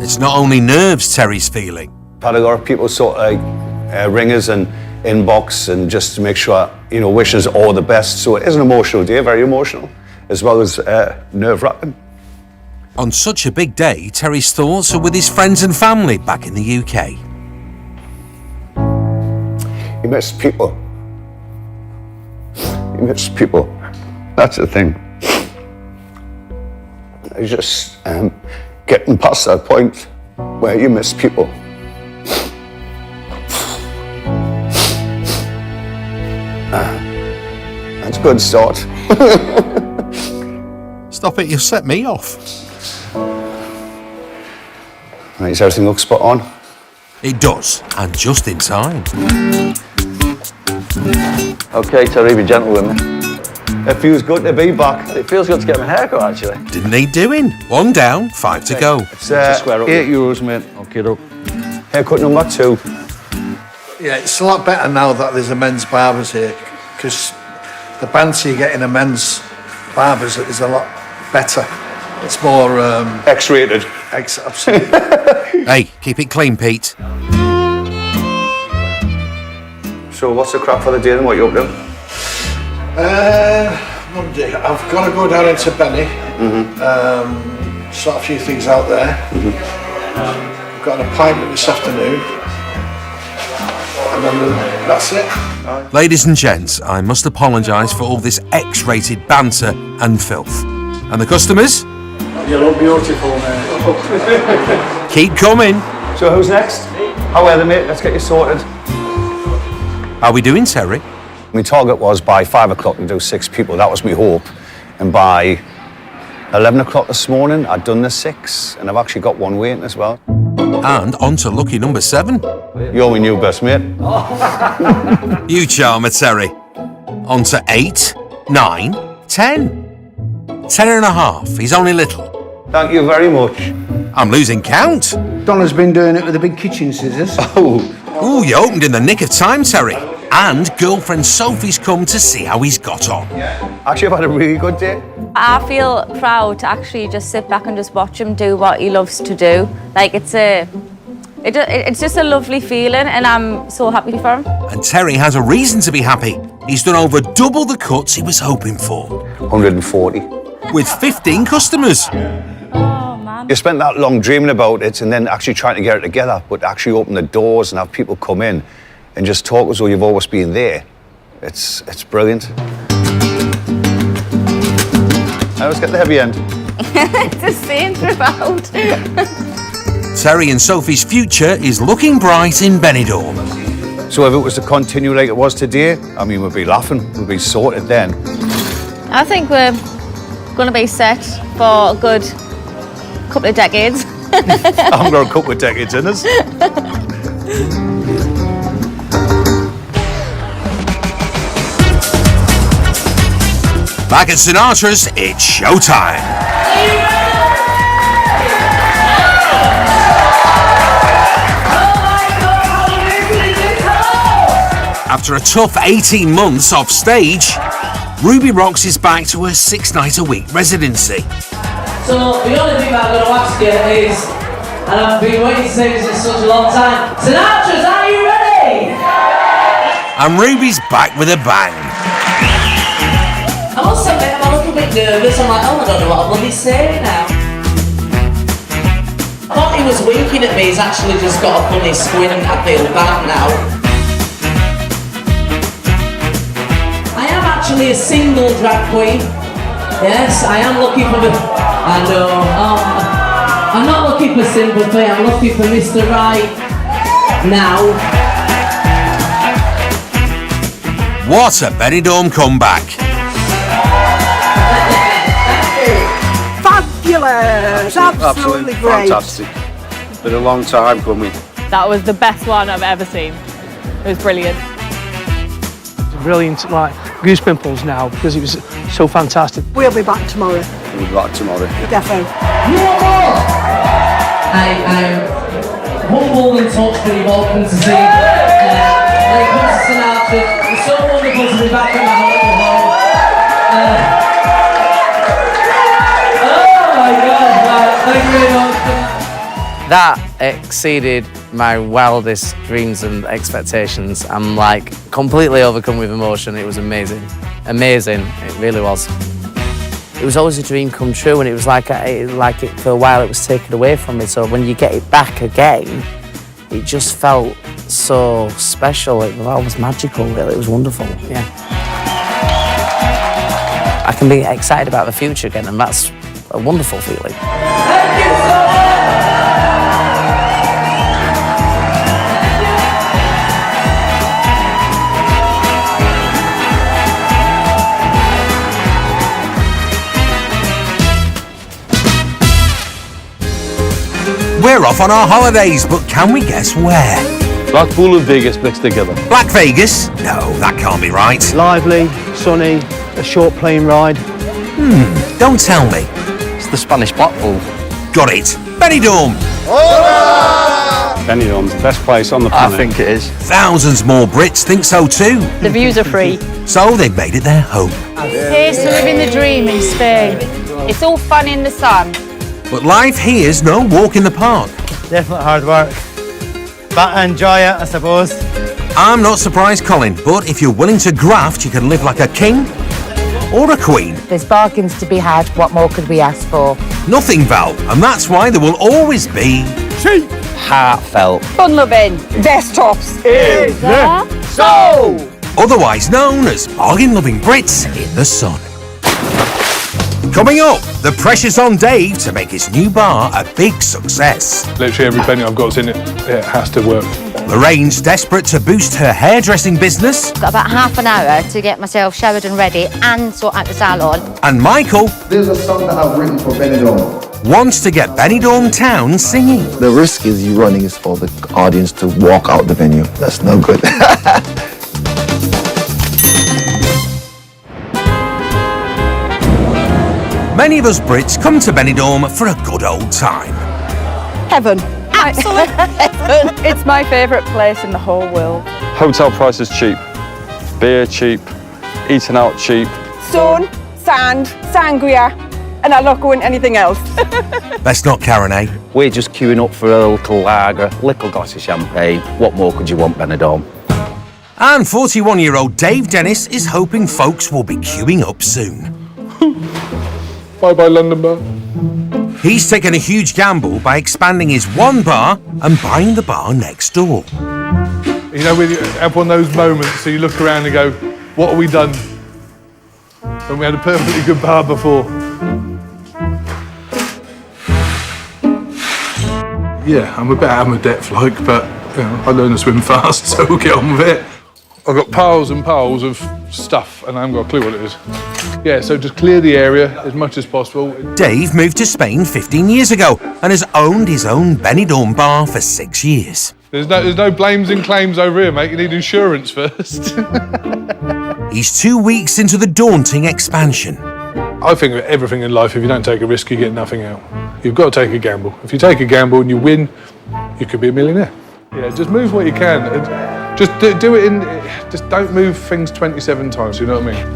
It's not only nerves Terry's feeling. I've had a lot of people sort of like ringers and inbox and just to make sure, wish us all the best. So it is an emotional day, very emotional, as well as nerve-wracking. On such a big day, Terry's thoughts are with his friends and family back in the UK. You miss people. You miss people. That's the thing. It's just getting past that point where you miss people. That's a good start. Stop it, you'll set me off. Right, does everything look spot on? It does, and just in time. Okay, Terry, be gentle with me. It feels good to be back. It feels good to get my hair cut, actually. Didn't need doing. 1 down, 5 to go. It's €8, mate. Okay, look. Haircut number 2. Yeah, it's a lot better now that there's a men's barbers here, because the banter you get in a men's barbers is a lot better. It's more X-rated. Absolutely. Hey, keep it clean, Pete. So what's the crack for the day and what you up to? Monday. I've got to go down into Benny. Sort a few things out there. I've got an appointment this afternoon. And then that's it. Ladies and gents, I must apologise for all this X-rated banter and filth. And the customers? You look beautiful, mate. Keep coming. So who's next? How are they, mate? Let's get you sorted. How we doing, Terry? My target was by 5 o'clock to do 6 people. That was my hope. And by 11 o'clock this morning, I'd done the 6, and I've actually got 1 waiting as well. And on to lucky number 7. You're my new best mate. You charmer, Terry. On to 8, 9, 10. 10 and a half. He's only little. Thank you very much. I'm losing count. Donna's been doing it with the big kitchen scissors. Ooh, you opened in the nick of time, Terry. And girlfriend Sophie's come to see how he's got on. Actually, I've had a really good day. I feel proud to actually just sit back and just watch him do what he loves to do. Like, it's just a lovely feeling, and I'm so happy for him. And Terry has a reason to be happy. He's done over double the cuts he was hoping for. 140. With 15 customers. You spent that long dreaming about it and then actually trying to get it together, but actually open the doors and have people come in and just talk as though you've always been there. It's brilliant. Now let's get the heavy end. It's the same throughout. Terry and Sophie's future is looking bright in Benidorm. So if it was to continue like it was today, I mean, we'd be laughing, we'd be sorted then. I think we're going to be set for a good couple of decades. I've got a couple of decades in us. Back at Sinatra's, it's showtime. After a tough 18 months off stage, Ruby Rocks is back to her 6-night-a-week residency. So the only thing that I'm going to ask you is, and I've been waiting to say this for such a long time, Sinatra's, are you ready? And Ruby's back with a bang. I must admit, I'm a little bit nervous. I'm like, oh, I don't know what I'm bloody saying now. I thought he was winking at me. He's actually just got a funny squint. I feel bad now. I am actually a single drag queen. Yes, I am looking for the... I know. I'm not looking for sympathy. I'm looking for Mr. Right now. What a Benidorm comeback. Thank you. Fabulous! Absolutely great. Fantastic. Been a long time coming. That was the best one I've ever seen. It was brilliant. Brilliant, like goose pimples now because it was so fantastic. We'll be back tomorrow. We'll be back tomorrow. Defo. I'm humbled and touched that you've all come to see. When it comes to Sinatra, it's so wonderful to be back in my home. Oh my God! Thank you very much. That exceeded my wildest dreams and expectations. I'm like completely overcome with emotion. It was amazing. Amazing, it really was. It was always a dream come true, and it was like it for a while it was taken away from me. So when you get it back again, it just felt so special. It was magical, really. It was wonderful, yeah. I can be excited about the future again, and that's a wonderful feeling. Thank you so much. We're off on our holidays, but can we guess where? Blackpool and Vegas mixed together. Black Vegas? No, that can't be right. Lively, sunny, a short plane ride. Don't tell me. It's the Spanish Blackpool. Got it. Benidorm. Benidorm's the best place on the planet. I think it is. Thousands more Brits think so too. The views are free. So they've made it their home. Here's to living the dream in Spain. It's all fun in the sun. But life here's no walk in the park. Definitely hard work, but I enjoy it, I suppose. I'm not surprised, Colin, but if you're willing to graft, you can live like a king or a queen. There's bargains to be had. What more could we ask for? Nothing, Val, and that's why there will always be Cheap. Heartfelt. Fun loving. Best tops. so, otherwise known as bargain-loving Brits in the sun. Coming up, the pressure's on Dave to make his new bar a big success. Literally every penny I've got in it, it has to work. Lorraine's desperate to boost her hairdressing business. Got about half an hour to get myself showered and ready and sort out the salon. And Michael There's a song that I've written for Benidorm. wants to get Benidorm town singing. The risk is you running is for the audience to walk out the venue. That's no good. Many of us Brits come to Benidorm for a good old time. Heaven. Absolute heaven. It's my favourite place in the whole world. Hotel prices cheap. Beer cheap. Eating out cheap. Sun, sand, sangria, and I'm not going anything else. Best not Karen, eh? We're just queuing up for a little lager, little glass of champagne. What more could you want, Benidorm? And 41-year-old Dave Dennis is hoping folks will be queuing up soon. Bye-bye, London bar. He's taken a huge gamble by expanding his one bar and buying the bar next door. You know, when you have one of those moments, so you look around and go, what have we done? When we had a perfectly good bar before. Yeah, I'm a bit out of my depth, like, but you know, I learn to swim fast, so we'll get on with it. I've got piles and piles of stuff, and I haven't got a clue what it is. Yeah, so just clear the area as much as possible. Dave moved to Spain 15 years ago and has owned his own Benidorm bar for 6 years. There's no blames and claims over here, mate. You need insurance first. He's 2 weeks into the daunting expansion. I think with everything in life, if you don't take a risk, you get nothing out. You've got to take a gamble. If you take a gamble and you win, you could be a millionaire. Yeah, just move what you can. Just do it in. Just don't move things 27 times. You know what I mean?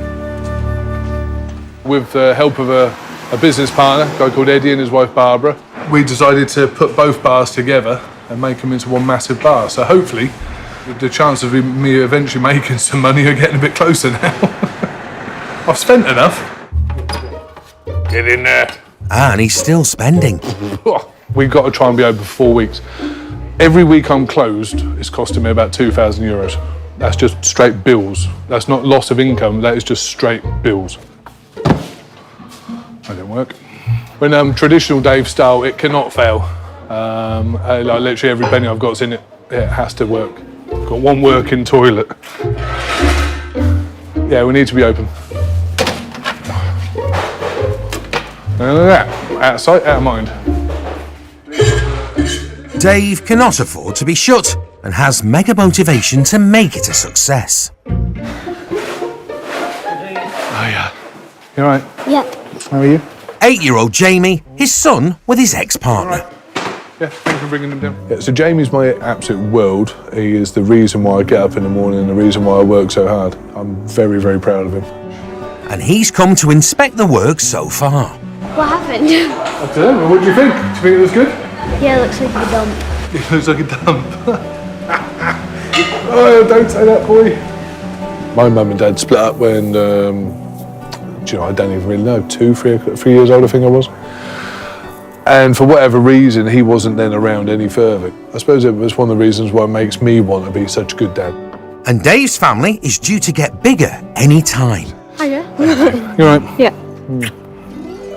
With the help of a business partner, a guy called Eddie and his wife Barbara, we decided to put both bars together and make them into one massive bar. So hopefully, the chance of me eventually making some money are getting a bit closer now. I've spent enough. Get in there. And he's still spending. We've got to try and be open for 4 weeks. Every week I'm closed, it's costing me about €2,000. That's just straight bills. That's not loss of income, that is just straight bills. That didn't work. When traditional Dave style, it cannot fail. Like literally every penny I've got in it, it has to work. I've got one working toilet. Yeah, we need to be open. None of that. Out of sight, out of mind. Dave cannot afford to be shut and has mega motivation to make it a success. Oh yeah. You all right? Yep. How are you? 8-year-old Jamie, his son with his ex-partner. Yeah, thanks for bringing him down. Yeah, so Jamie's my absolute world. He is the reason why I get up in the morning and the reason why I work so hard. I'm very, very proud of him. And he's come to inspect the work so far. What happened? I don't know, what do you think? Do you think it looks good? Yeah, it looks like a dump. It looks like a dump. Oh, don't say that, boy. My mum and dad split up when, do you know, I don't even really know, 3 years old I think I was. And for whatever reason, he wasn't then around any further. I suppose it was one of the reasons why it makes me want to be such a good dad. And Dave's family is due to get bigger any time. Hiya. You all right? Yeah.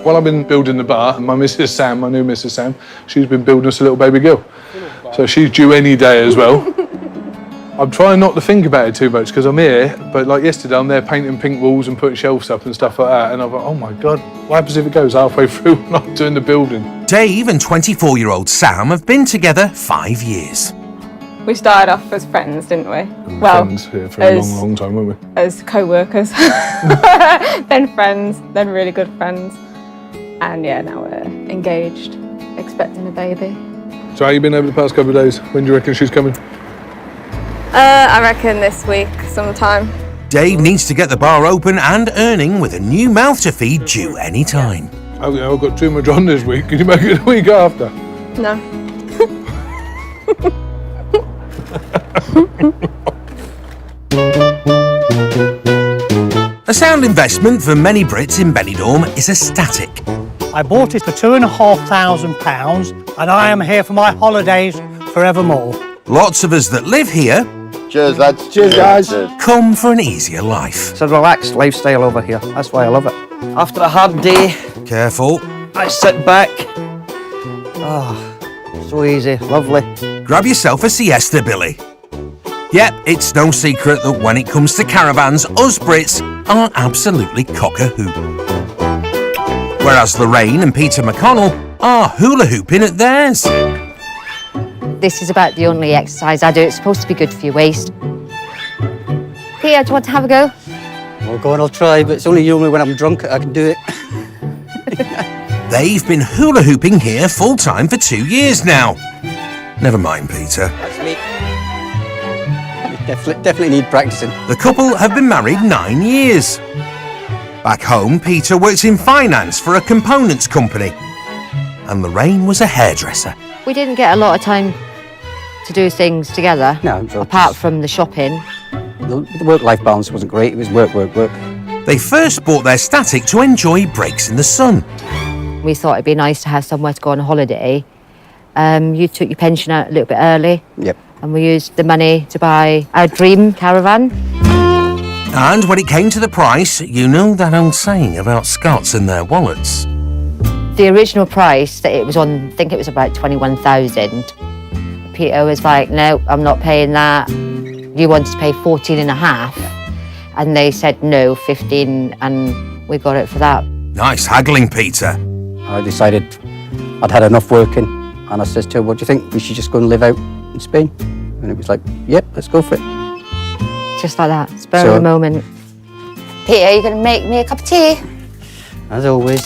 While I've been building the bar, my Mrs. Sam, my new Mrs. Sam, she's been building us a little baby girl. So she's due any day as well. I'm trying not to think about it too much because I'm here, but like yesterday I'm there painting pink walls and putting shelves up and stuff like that, and I'm like, oh my God, what happens if it goes halfway through when I'm doing the building? Dave and 24-year-old Sam have been together 5 years. We started off as friends, didn't we? Friends here for a long time, weren't we? As co-workers, then friends, then really good friends. And yeah, now we're engaged, expecting a baby. So how you been over the past couple of days? When do you reckon she's coming? I reckon this week sometime. Dave needs to get the bar open and earning with a new mouth to feed due any time. Okay, I've got too much on this week. Can you make it the week after? No. A sound investment for many Brits in Benidorm is a static. I bought it for £2,500 and I am here for my holidays forevermore. Lots of us that live here, Cheers, lads. Cheers, guys. come for an easier life. It's a relaxed lifestyle over here. That's why I love it. After a hard day, Careful. I sit back. Oh, so easy, lovely. Grab yourself a siesta, Billy. Yep, it's no secret that when it comes to caravans, us Brits are absolutely cock-a-hoop. Whereas Lorraine and Peter McConnell are hula-hooping at theirs. This is about the only exercise I do. It's supposed to be good for your waist. Peter, do you want to have a go? Well, go on, I'll try, but it's only when I'm drunk I can do it. They've been hula-hooping here full-time for 2 years now. Never mind, Peter. That's me. Definitely need practicing. The couple have been married 9 years. Back home, Peter works in finance for a components company. And Lorraine was a hairdresser. We didn't get a lot of time to do things together, apart from the shopping. The work-life balance wasn't great. It was work, work, work. They first bought their static to enjoy breaks in the sun. We thought it'd be nice to have somewhere to go on holiday. You took your pension out a little bit early. Yep. And we used the money to buy our dream caravan. And when it came to the price, you know that old saying about Scots and their wallets. The original price that it was on, I think it was about 21,000. Peter was like, no, I'm not paying that. You wanted to pay 14.5. And they said no, 15, and we got it for that. Nice haggling, Peter. I decided I'd had enough working, and I said to her, what do you think? We should just go and live out in Spain? And it was like, yep, let's go for it. Just like that, spur of the moment. Peter, are you going to make me a cup of tea? As always.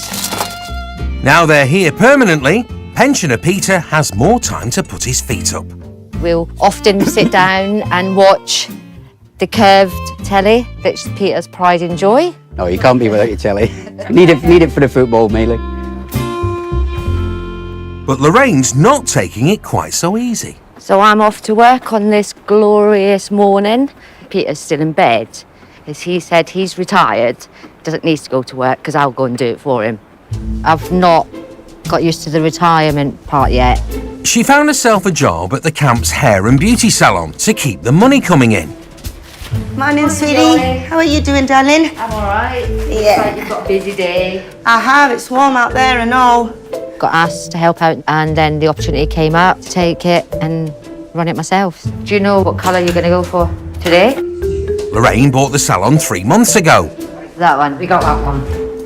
Now they're here permanently, pensioner Peter has more time to put his feet up. We'll often sit down and watch the curved telly that's Peter's pride and joy. No, you can't be without your telly. need it for the football, mainly. But Lorraine's not taking it quite so easy. So I'm off to work on this glorious morning. Peter's still in bed. As he said, he's retired, doesn't need to go to work because I'll go and do it for him. I've not got used to the retirement part yet. She found herself a job at the camp's hair and beauty salon to keep the money coming in. Morning, sweetie. How are you doing, darling? I'm all right. Yeah. Looks like you've got a busy day. I have. It's warm out there and all. Got asked to help out, and then the opportunity came up to take it and run it myself. Do you know what colour you're going to go for today? Lorraine bought the salon 3 months ago. That one. We got that one.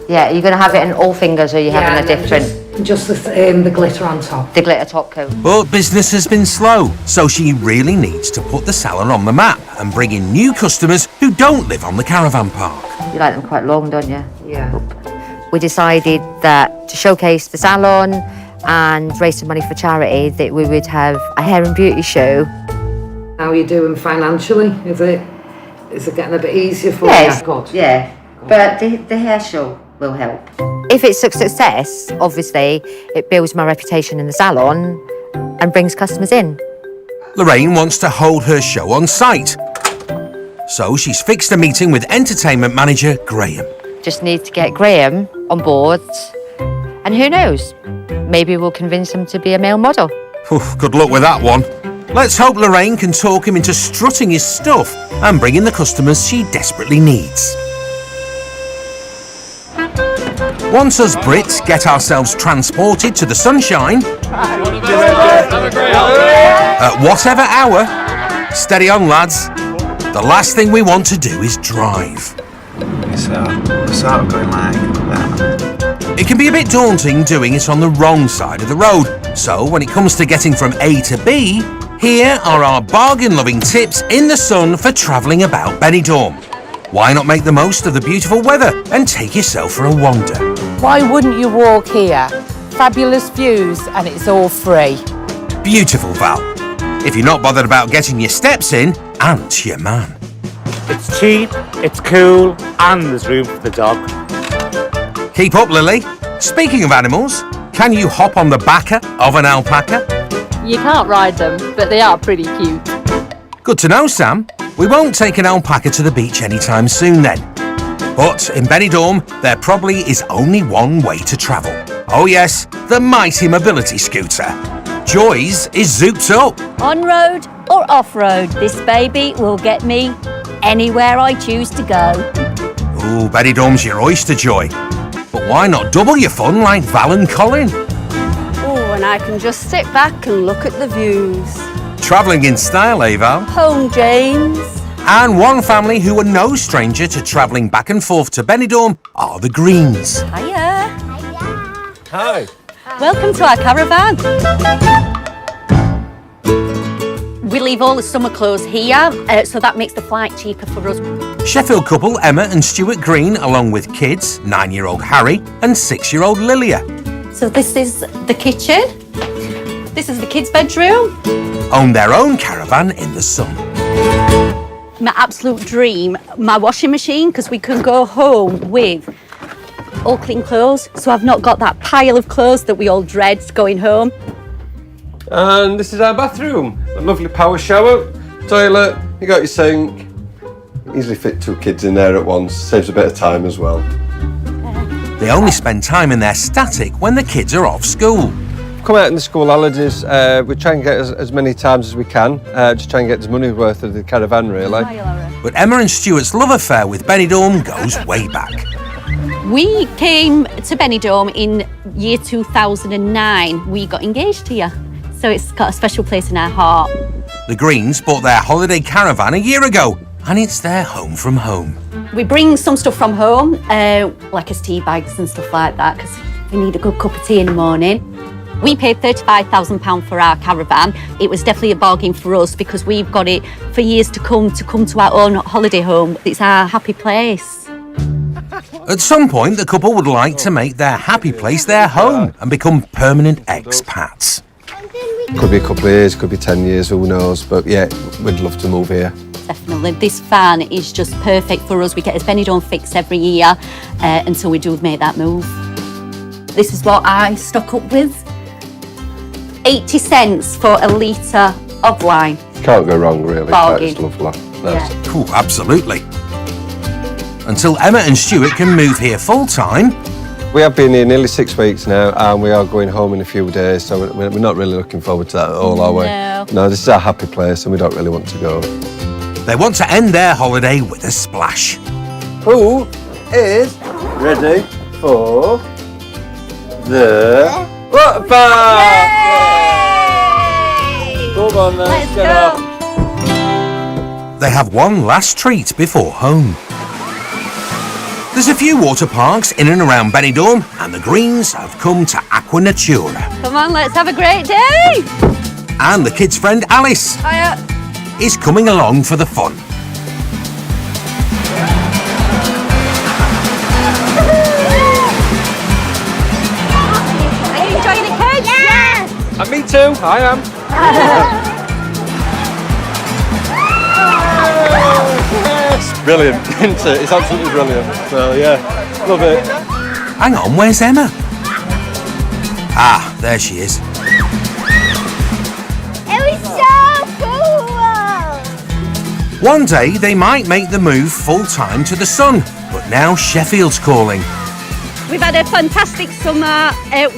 Yeah, you're going to have it in all fingers, or you're having a different... Just the glitter on top. The glitter top coat. But business has been slow, so she really needs to put the salon on the map and bring in new customers who don't live on the caravan park. You like them quite long, don't you? Yeah. We decided that to showcase the salon and raise some money for charity, that we would have a hair and beauty show. How are you doing financially? Is it getting a bit easier for Yes. you? Good. Yeah. But the hair show will help. If it's a success, obviously, it builds my reputation in the salon and brings customers in. Lorraine wants to hold her show on site, so she's fixed a meeting with entertainment manager Graham. Just need to get Graham on board, and who knows, maybe we'll convince him to be a male model. Good luck with that one. Let's hope Lorraine can talk him into strutting his stuff and bring in the customers she desperately needs. Once us Brits get ourselves transported to the sunshine, at whatever hour, steady on lads, the last thing we want to do is drive. So going like that. It can be a bit daunting doing it on the wrong side of the road, so when it comes to getting from A to B, here are our bargain-loving tips in the sun for travelling about Benidorm. Why not make the most of the beautiful weather and take yourself for a wander? Why wouldn't you walk here? Fabulous views and it's all free. Beautiful, Val. If you're not bothered about getting your steps in, and your man. It's cheap, it's cool, and there's room for the dog. Keep up, Lily. Speaking of animals, can you hop on the backer of an alpaca? You can't ride them, but they are pretty cute. Good to know, Sam. We won't take an alpaca to the beach anytime soon then. But in Benidorm, there probably is only one way to travel. Oh yes, the mighty mobility scooter. Joy's is zooped up. On-road or off-road, this baby will get me anywhere I choose to go. Ooh, Benidorm's your oyster, Joy. But why not double your fun like Val and Colin? Oh, and I can just sit back and look at the views. Travelling in style, eh, Val? Home, James. And one family who are no stranger to travelling back and forth to Benidorm are the Greens. Hiya. Hi. Welcome to our caravan. We leave all the summer clothes here, so that makes the flight cheaper for us. Sheffield couple Emma and Stuart Green, along with kids, 9-year-old Harry and 6-year-old Lilia. So this is the kitchen. This is the kids' bedroom. Own their own caravan in the sun. My absolute dream, my washing machine, because we can go home with all clean clothes, so I've not got that pile of clothes that we all dread going home. And this is our bathroom. A lovely power shower, toilet, you got your sink. Easily fit 2 kids in there at once, saves a bit of time as well. They only spend time in their static when the kids are off school. Come out in the school holidays, we try and get as many times as we can, just try and get as money worth of the caravan really. But Emma and Stuart's love affair with Benidorm goes way back. We came to Benidorm in year 2009. We got engaged here, so it's got a special place in our heart. The Greens bought their holiday caravan a year ago, and it's their home from home. We bring some stuff from home, like as tea bags and stuff like that, because we need a good cup of tea in the morning. We paid £35,000 for our caravan. It was definitely a bargain for us because we've got it for years to come to our own holiday home. It's our happy place. At some point, the couple would like to make their happy place their home and become permanent expats. Could be a couple of years, could be 10 years, who knows, but yeah, we'd love to move here. Definitely. This van is just perfect for us. We get a Benidorm fix every year until we do make that move. This is what I stock up with. 80 cents for a litre of wine. Can't go wrong really, Bargain. that's lovely. Nice. Yeah. Cool, absolutely. Until Emma and Stuart can move here full-time. We have been here nearly 6 weeks now and we are going home in a few days, so we're not really looking forward to that at all, are we? No, this is our happy place and we don't really want to go. They want to end their holiday with a splash. Who is ready for the water park? Come on then, let's get up. They have one last treat before home. There's a few water parks in and around Benidorm, and the Greens have come to Aqua Natura. Come on, let's have a great day. And the kids' friend Alice Hiya. is coming along for the fun. Are you enjoying the kids? Yes. And me too, I am. It's brilliant, isn't it? It's absolutely brilliant. So yeah, love it. Hang on, where's Emma? Ah, there she is. It was so cool! One day they might make the move full-time to the sun, but now Sheffield's calling. We've had a fantastic summer.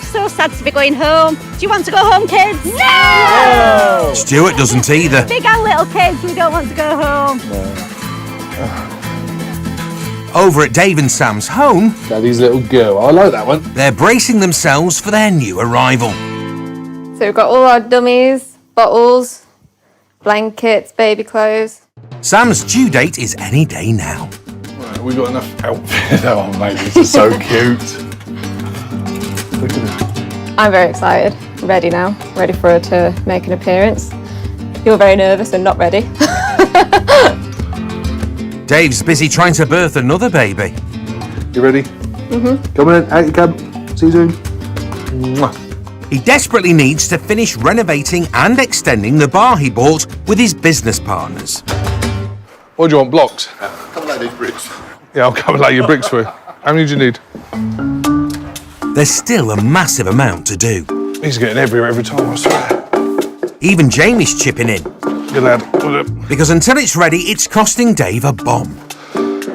So sad to be going home. Do you want to go home, kids? No! Stuart doesn't either. Big and little kids, we don't want to go home. Over at Dave and Sam's home, Daddy's little girl. I like that one. They're bracing themselves for their new arrival. So we've got all our dummies, bottles, blankets, baby clothes. Sam's due date is any day now. Right, we've got enough outfit. Oh, mate, this is so cute. Look at it. I'm very excited, ready now, ready for her to make an appearance. You're very nervous and not ready. Dave's busy trying to birth another baby. You ready? Mm-hmm. Come on in, out you come. See you soon. Mwah. He desperately needs to finish renovating and extending the bar he bought with his business partners. What do you want, blocks? Come like these bricks. Yeah, I'll come and lay your bricks for you. How many do you need? There's still a massive amount to do. He's getting everywhere every time, I swear. Even Jamie's chipping in. Good lad. Because until it's ready, it's costing Dave a bomb.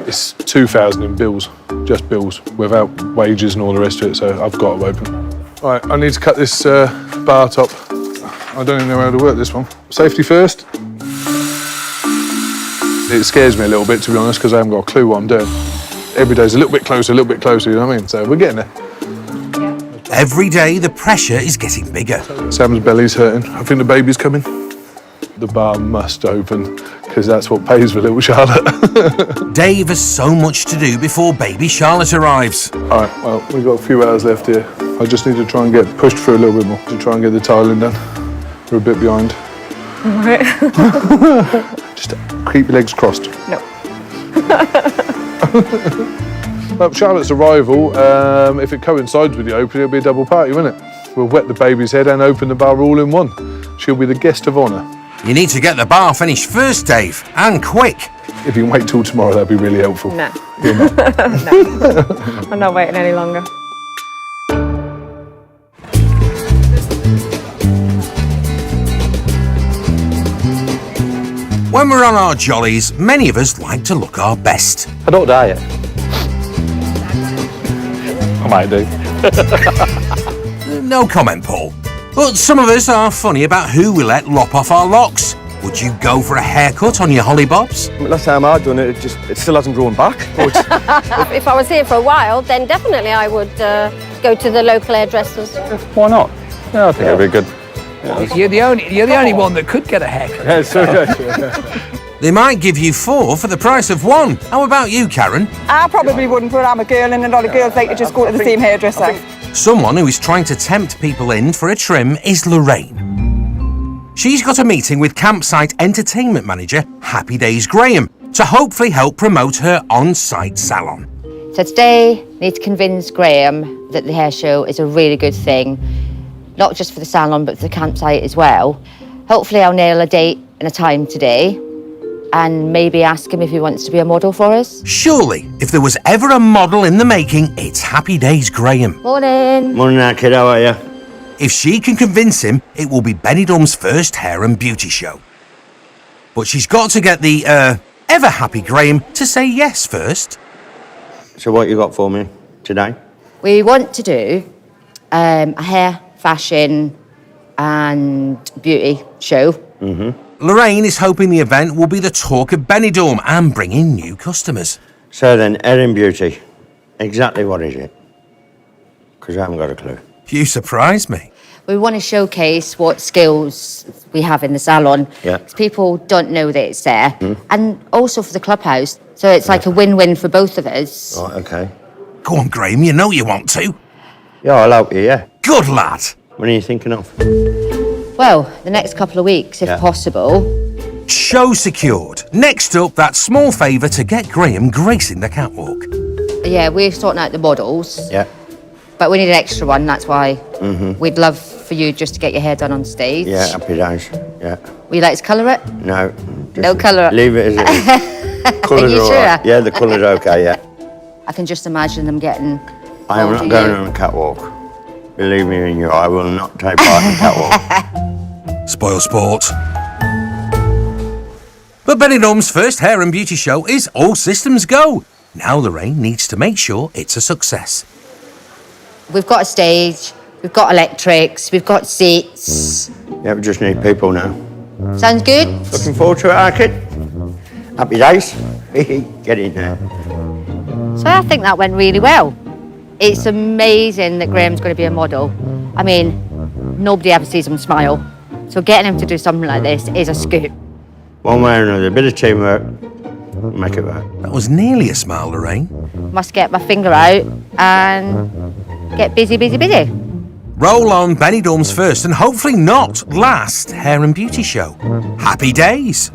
It's 2,000 in bills, just bills, without wages and all the rest of it, so I've got to open. All right, I need to cut this bar top. I don't even know how to work this one. Safety first. It scares me a little bit, to be honest, because I haven't got a clue what I'm doing. Every day's a little bit closer, you know what I mean? So we're getting there. Every day, the pressure is getting bigger. Sam's belly's hurting. I think the baby's coming. The bar must open, because that's what pays for little Charlotte. Dave has so much to do before baby Charlotte arrives. All right, well, we've got a few hours left here. I just need to try and get pushed through a little bit more to try and get the tiling done. We're a bit behind. Right. Just keep your legs crossed. No. Well, Charlotte's arrival, if it coincides with the opening, it'll be a double party, won't it? We'll wet the baby's head and open the bar all in one. She'll be the guest of honour. You need to get the bar finished first, Dave, and quick. If you can wait till tomorrow, that'd be really helpful. No. You're not. No. I'm not waiting any longer. When we're on our jollies, many of us like to look our best. I don't diet. I might do. No comment, Paul. But some of us are funny about who we let lop off our locks. Would you go for a haircut on your hollybobs? Last time I'd done it, it still hasn't grown back. But if I was here for a while, then definitely I would go to the local hairdressers. Why not? Yeah, I think it'd be good. You're the only one that could get a haircut. Yeah, so good. They might give you 4 for the price of 1. How about you, Karen? I probably wouldn't, but I'm a girl and a lot of girls like to just go to the same hairdresser. Someone who is trying to tempt people in for a trim is Lorraine. She's got a meeting with campsite entertainment manager Happy Days Graham to hopefully help promote her on-site salon. So today, I need to convince Graham that the hair show is a really good thing, not just for the salon, but for the campsite as well. Hopefully I'll nail a date and a time today, and maybe ask him if he wants to be a model for us. Surely, if there was ever a model in the making, it's Happy Days Graham. Morning. Morning, kid. How are you? If she can convince him, it will be Benidorm's first hair and beauty show. But she's got to get the, ever happy Graham to say yes first. So what you got for me today? We want to do a hair, fashion and beauty show. Mm-hmm. Lorraine is hoping the event will be the talk of Benidorm and bring in new customers. So then, hair and beauty. Exactly what is it? Because I haven't got a clue. You surprised me. We want to showcase what skills we have in the salon. Yeah. 'Cause people don't know that it's there. And also for the clubhouse. So it's like a win-win for both of us. Right, okay. Go on, Graham, you know you want to. Yeah, I'll help you, yeah. Good lad. When are you thinking of? Well, the next couple of weeks, if possible. Show secured. Next up, that small favour to get Graham gracing the catwalk. Yeah, we're sorting out the models. Yeah. But we need an extra one, that's why Mm-hmm. we'd love for you just to get your hair done on stage. Yeah, happy days. Yeah. Would you like to colour it? No. No colour it. Leave it as it is. Colours Are you all sure? right. Yeah, the colour's okay, yeah. I can just imagine them getting. I am hold not of going you. on a catwalk. Believe me in you, I will not take part in a catwalk. Spoil sport. But Benidorm's first hair and beauty show is all systems go. Now Lorraine needs to make sure it's a success. We've got a stage, we've got electrics, we've got seats. Yeah, we just need people now. Sounds good? Looking forward to it, our kid. Happy days. Get in there. So I think that went really well. It's amazing that Graham's going to be a model. I mean, nobody ever sees him smile. So getting him to do something like this is a scoop. One way or another, a bit of teamwork, make it work. That was nearly a smile, Lorraine. Must get my finger out and get busy, busy, busy. Roll on Benidorm's first and hopefully not last hair and beauty show. Happy days.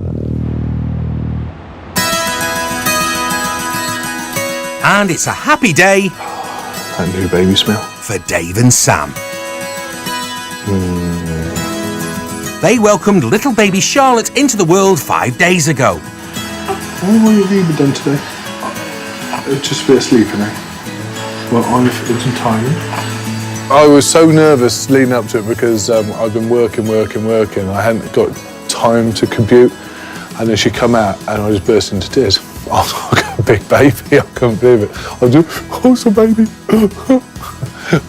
And it's a happy day. That new baby smell. For Dave and Sam. They welcomed little baby Charlotte into the world 5 days ago. Why were you leaving done today? Just a bit of sleeping, eh? Well, it wasn't tiring. I was so nervous leading up to it because I've been working. I hadn't got time to compute. And then she come out and I just burst into tears. I was like a big baby, I couldn't believe it. I was just, what's a baby?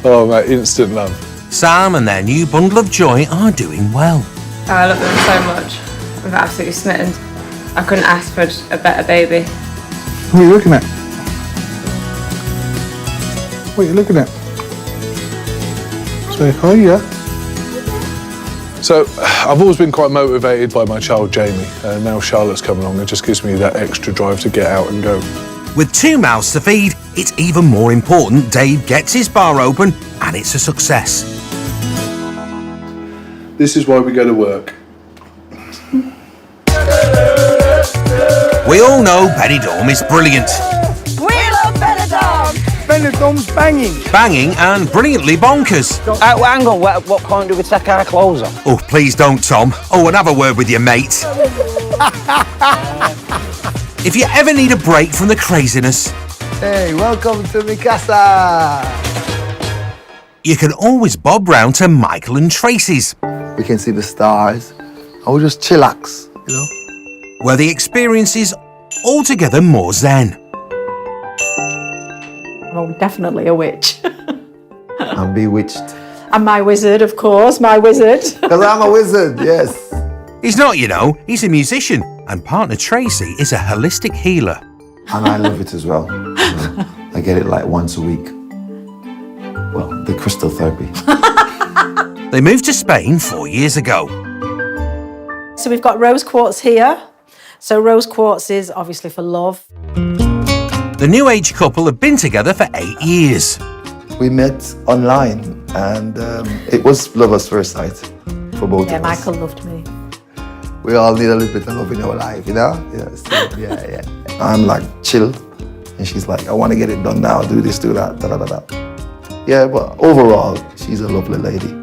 Oh, mate, instant love. Sam and their new bundle of joy are doing well. Oh, I love them so much. I'm absolutely smitten. I couldn't ask for a better baby. What are you looking at? What are you looking at? Say hi, yeah. So, I've always been quite motivated by my child, Jamie. Now Charlotte's come along, it just gives me that extra drive to get out and go. With 2 mouths to feed, it's even more important Dave gets his bar open and it's a success. This is why we go to work. We all know Benidorm is brilliant. We love Benidorm! Benidorm's banging. Banging and brilliantly bonkers. Hang on, what point do we take our clothes off? Oh, please don't, Tom. Oh, and have a word with your mate. If you ever need a break from the craziness, Hey, welcome to mi casa. you can always bob round to Michael and Tracy's, We can see the stars. I will just chillax, you know. where the experience is altogether more zen. Oh, definitely a witch. I'm bewitched. And my wizard, of course, my wizard. Because I'm a wizard, yes. He's not, you know, he's a musician, and partner Tracy is a holistic healer. And I love it as well. I get it like once a week. Well, the crystal therapy. They moved to Spain 4 years ago. So we've got rose quartz here. So rose quartz is obviously for love. The new age couple have been together for 8 years. We met online and it was love at first sight for both of us. Michael loved me. We all need a little bit of love in our life, you know? Yeah, so, yeah. I'm like, chill. And she's like, I want to get it done now, do this, do that, da-da-da-da. Yeah, but overall, she's a lovely lady.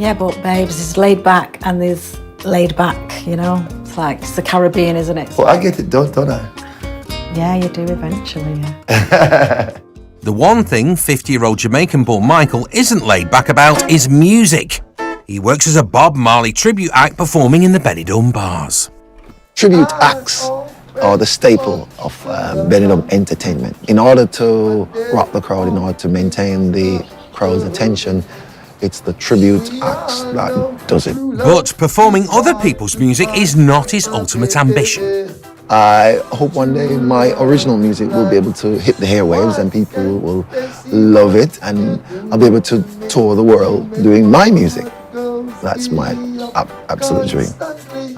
Yeah, but babes is laid back and there's laid back, you know? It's like, it's the Caribbean, isn't it? Well, I get it done, don't I? Yeah, you do eventually, yeah. The one thing 50-year-old Jamaican-born Michael isn't laid back about is music. He works as a Bob Marley tribute act performing in the Benidorm bars. Tribute acts are the staple of Benidorm entertainment. In order to rock the crowd, in order to maintain the crowd's attention, it's the tribute acts that does it. But performing other people's music is not his ultimate ambition. I hope one day my original music will be able to hit the airwaves and people will love it and I'll be able to tour the world doing my music. That's my absolute dream.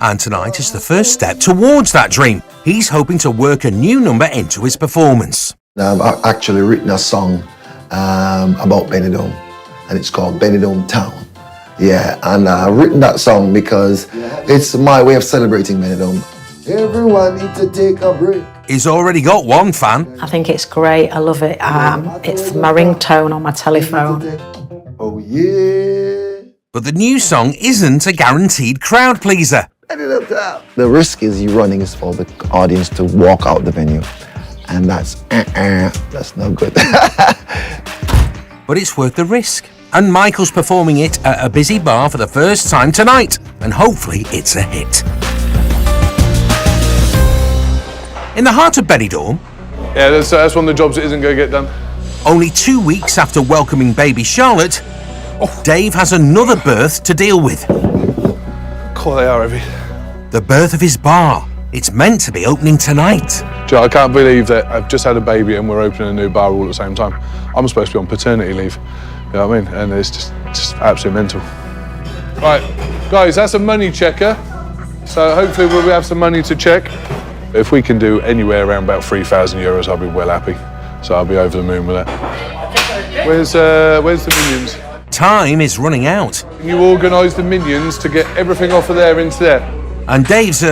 And tonight is the first step towards that dream. He's hoping to work a new number into his performance. I've actually written a song about Benidorm. and it's called Benidorm Town. Yeah, and I've written that song because it's my way of celebrating Benidorm. Everyone needs to take a break. He's already got one fan. I think it's great. I love it. It's my ringtone on my telephone. Oh yeah. But the new song isn't a guaranteed crowd pleaser. The risk is you running is for the audience to walk out the venue, and that's no good. But it's worth the risk. And Michael's performing it at a busy bar for the first time tonight, and hopefully it's a hit. In the heart of Benidorm, yeah, that's one of the jobs that isn't going to get done. Only 2 weeks after welcoming baby Charlotte, Dave has another birth to deal with. God, they are heavy. The birth of his bar. It's meant to be opening tonight. Joe, I can't believe that I've just had a baby and we're opening a new bar all at the same time. I'm supposed to be on paternity leave, you know what I mean? And it's just absolutely mental. Right, guys, that's a money checker. So hopefully we'll have some money to check. If we can do anywhere around about €3,000, I'll be well happy. So I'll be over the moon with that. Where's the minions? Time is running out. Can you organise the minions to get everything off of there into there? And Dave's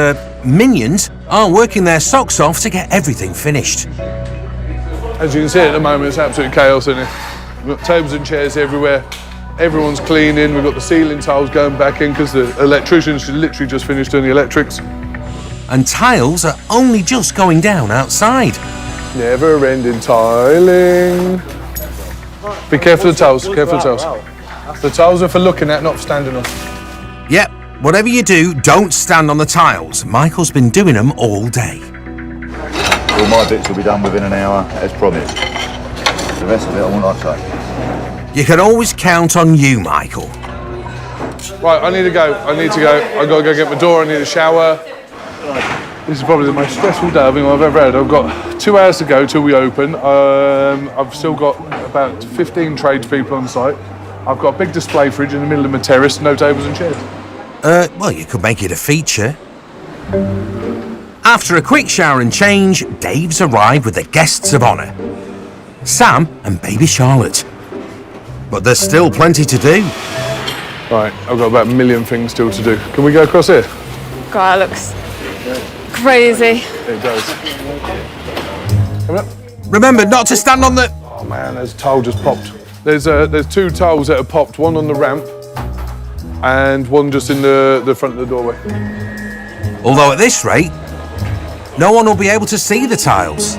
minions are working their socks off to get everything finished. As you can see at the moment, it's absolute chaos in here. We've got tables and chairs everywhere. Everyone's cleaning. We've got the ceiling tiles going back in because the electricians literally just finished doing the electrics. And tiles are only just going down outside. Never-ending tiling. Be careful of the tiles, careful of the tiles. The tiles are for looking at, not for standing on. Yep, whatever you do, don't stand on the tiles. Michael's been doing them all day. All my bits will be done within an hour, as promised. The rest of it I won't say. You can always count on you, Michael. Right, I need to go. I've got to go get my door, I need a shower. This is probably the most stressful day I think I've ever had. I've got 2 hours to go till we open. I've still got about 15 tradespeople on site. I've got a big display fridge in the middle of my terrace, no tables and chairs. Well, you could make it a feature. After a quick shower and change, Dave's arrived with the guests of honour. Sam and baby Charlotte. But there's still plenty to do. Right, I've got about a million things still to do. Can we go across here? God, it looks crazy. It does. Come up. Remember not to stand on the... Oh man, there's a tile just popped. There's 2 tiles that have popped, one on the ramp and one just in the front of the doorway. Although at this rate, no one will be able to see the tiles.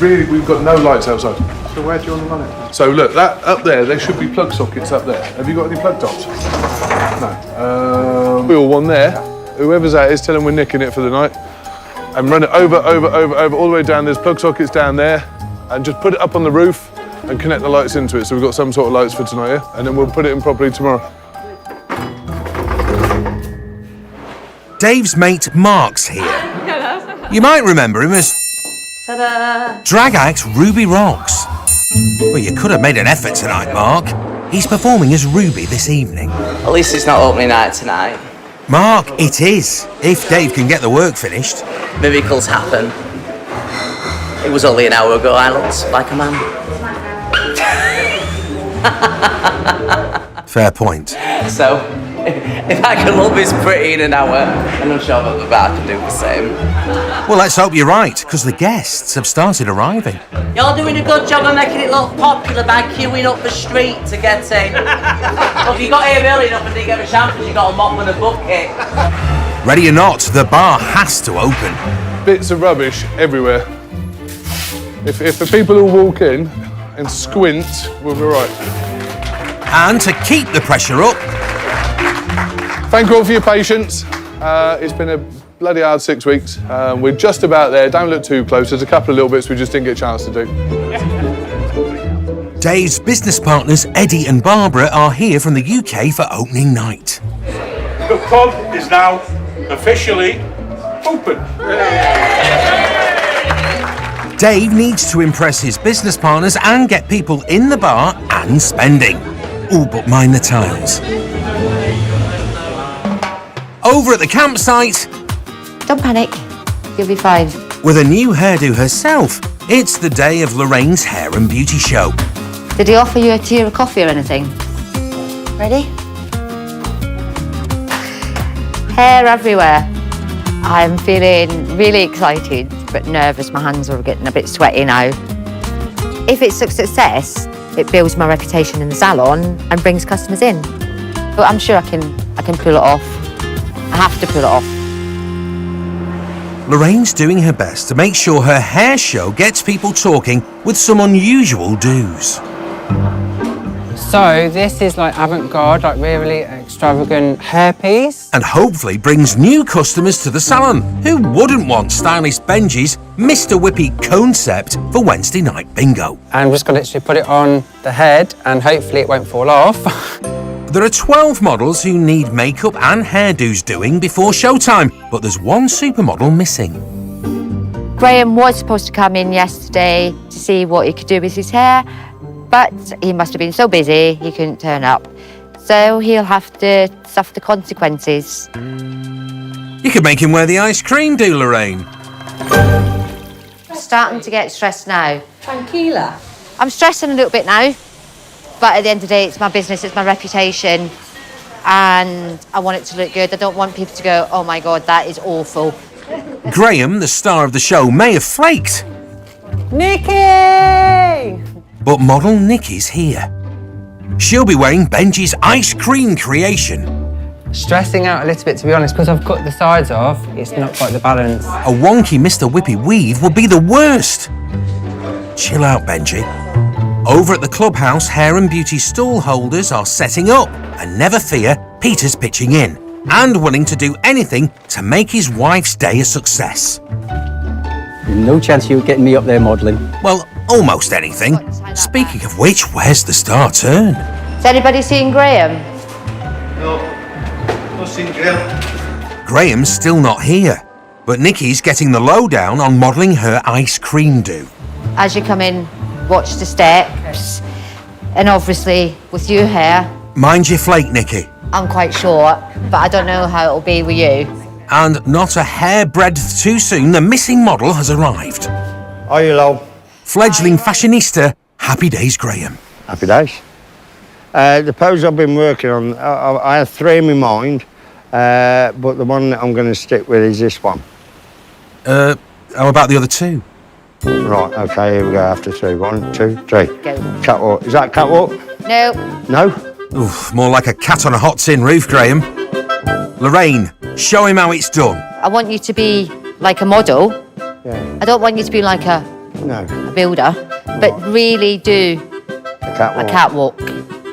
Really, we've got no lights outside. So where do you want to run it? So look, that up there should be plug sockets up there. Have you got any plug tops? No. Wheel one there. Whoever's that is, tell them we're nicking it for the night. And run it over, all the way down. There's plug sockets down there. And just put it up on the roof and connect the lights into it. So we've got some sort of lights for tonight, yeah? And then we'll put it in properly tomorrow. Dave's mate Mark's here. You might remember him as drag act Ruby Rocks. Well, you could have made an effort tonight, Mark. He's performing as Ruby this evening. At least it's not opening night tonight. Mark, it is, if Dave can get the work finished. Miracles happen. It was only an hour ago I looked like a man. Fair point. So, if I can look this pretty in an hour, and I'm sure that the bar can do the same. Well, let's hope you're right, because the guests have started arriving. You're doing a good job of making it look popular by queuing up the street to get in. Well, if you got here early enough and didn't get a chance, you got a mop and a bucket. Ready or not, the bar has to open. Bits of rubbish everywhere. If the people who walk in and squint, we'll be right. And to keep the pressure up... Thank you all for your patience. It's been a bloody hard 6 weeks. We're just about there. Don't look too close. There's a couple of little bits we just didn't get a chance to do. Dave's business partners, Eddie and Barbara, are here from the UK for opening night. The pub is now officially open. Dave needs to impress his business partners and get people in the bar and spending. All but mind the tiles. Over at the campsite... Don't panic. You'll be fine. With a new hairdo herself, it's the day of Lorraine's hair and beauty show. Did he offer you a tea or a coffee or anything? Ready? Hair everywhere. I'm feeling really excited, but nervous. My hands are getting a bit sweaty now. If it's a success, it builds my reputation in the salon and brings customers in. But I'm sure I can pull it off. I have to pull it off. Lorraine's doing her best to make sure her hair show gets people talking with some unusual do's. So this is like avant-garde, like really extravagant hairpiece. And hopefully brings new customers to the salon. Who wouldn't want stylist Benji's Mr. Whippy concept for Wednesday night bingo? I'm just going to literally put it on the head and hopefully it won't fall off. There are 12 models who need makeup and hairdos doing before showtime, but there's one supermodel missing. Graham was supposed to come in yesterday to see what he could do with his hair, but he must have been so busy he couldn't turn up. So he'll have to suffer the consequences. You could make him wear the ice cream do, Lorraine. I'm starting to get stressed now. Tranquila. I'm stressing a little bit now, but at the end of the day, it's my business, it's my reputation, and I want it to look good. I don't want people to go, oh my God, that is awful. Graham, the star of the show, may have flaked. Nikki! But model Nikki's here. She'll be wearing Benji's ice cream creation. Stressing out a little bit, to be honest, because I've cut the sides off, it's not quite the balance. A wonky Mr. Whippy weave would be the worst. Chill out, Benji. Over at the clubhouse, hair and beauty stall holders are setting up. And never fear, Peter's pitching in and willing to do anything to make his wife's day a success. No chance you getting me up there modelling. Well, almost anything. Speaking of which, where's the star turn? Has anybody seen Graham? No, not seen Graham. Graham's still not here, but Nikki's getting the lowdown on modelling her ice cream do. As you come in, watch the steps, and obviously with your hair, Mind your flake, Nikki. I'm quite short, but I don't know how it'll be with you. And not a hairbreadth too soon, the missing model has arrived. Are you low? Fledgling fashionista, happy days, Graham. Happy days. The pose I've been working on, I have three in my mind, but the one that I'm going to stick with is this one. How about the other two? Right, okay, here we go after three. 1, 2, 3. Go. Catwalk. Is that catwalk? No. No? Oof, more like a cat on a hot tin roof, Graham. Lorraine, show him how it's done. I want you to be like a model. Yeah. I don't want you to be like a builder, but really do a catwalk.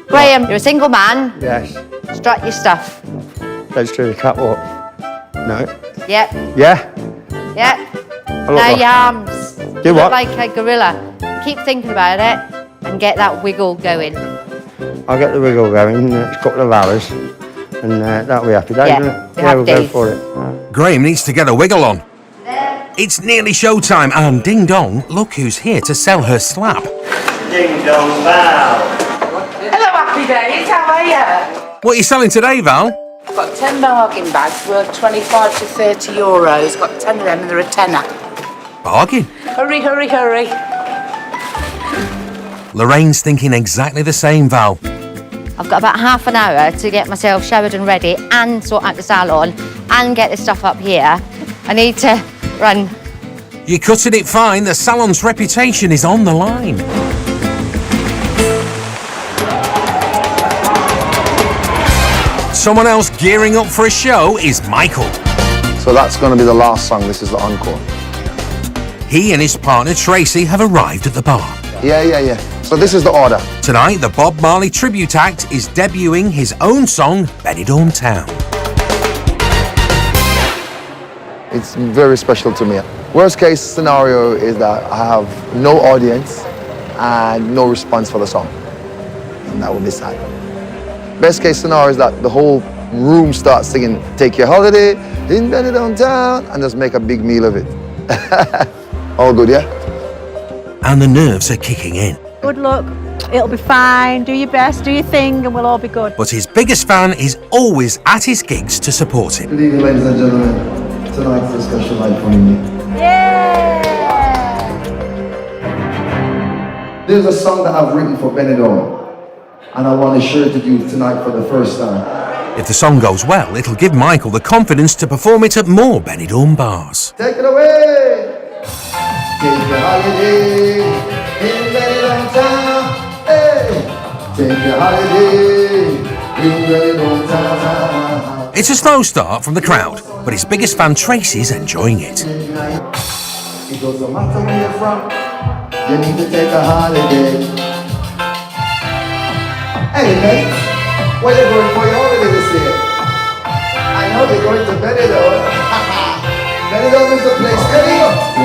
Graham, you're a single man. Yes. Strut your stuff. Let's do the catwalk. No. Yep. Yeah? Yep. I look Now like- your arms. Do You what? look like a gorilla. Keep thinking about it and get that wiggle going. I'll get the wiggle going in the next couple of hours, and that'll be happy days, Yeah, isn't it? be Yeah, happy we'll go days. for it. Graham needs to get a wiggle on. It's nearly showtime, and ding dong, look who's here to sell her slap. Ding dong bow. Hello, happy days. How are you? What are you selling today, Val? I've got 10 bargain bags worth 25 to 30 euros. Got 10 of them and they're a tenner. Bargain. Hurry, hurry, hurry. Lorraine's thinking exactly the same, Val. I've got about half an hour to get myself showered and ready and sort out the salon and get the stuff up here. I need to run. You're cutting it fine. The salon's reputation is on the line. Someone else gearing up for a show is Michael. So that's going to be the last song. This is the encore. He and his partner Tracy have arrived at the bar. Yeah. So this is the order. Tonight, the Bob Marley tribute act is debuting his own song, Benidorm Town. It's very special to me. Worst case scenario is that I have no audience and no response for the song. And that would be sad. Best case scenario is that the whole room starts singing Take Your Holiday in Benidorm Town and just make a big meal of it. All good, yeah? And the nerves are kicking in. Good luck. It'll be fine. Do your best, do your thing, and we'll all be good. But his biggest fan is always at his gigs to support him. Good evening, ladies and gentlemen. Tonight's a special night for me. Yeah! There's a song that I've written for Benidorm. and I want to share it with you tonight for the first time. If the song goes well, it'll give Michael the confidence to perform it at more Benidorm bars. Take it away! Take a holiday in Benidorm town. Hey! Take a holiday in Benidorm town. It's a slow start from the crowd, but his biggest fan Tracy's enjoying it. It doesn't matter where you're from, you need to take a holiday. Hey mate, where you going for your holiday this year? I know you're going to Benidorm. Benidorm is the place to be.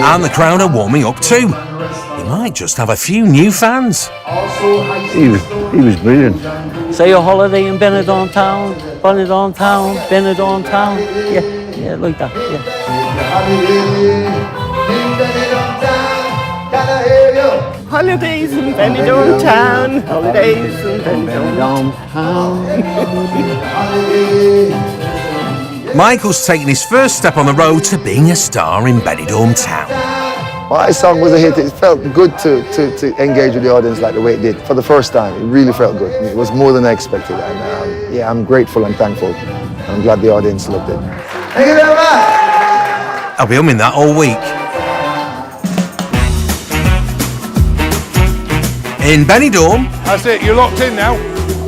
And the crowd are warming up too. He might just have a few new fans. He was brilliant. Say a holiday in Benidorm town, Benidorm town, Benidorm town. Yeah, like that, Holidays in Benidorm town, holidays in Benidorm town. Michael's taking his first step on the road to being a star in Benidorm town. My song was a hit. It felt good to engage with the audience like the way it did for the first time. It really felt good. It was more than I expected. And yeah, I'm grateful and thankful. I'm glad the audience loved it. Thank you very much. I'll be humming that all week. In Benidorm, That's it, you're locked in now.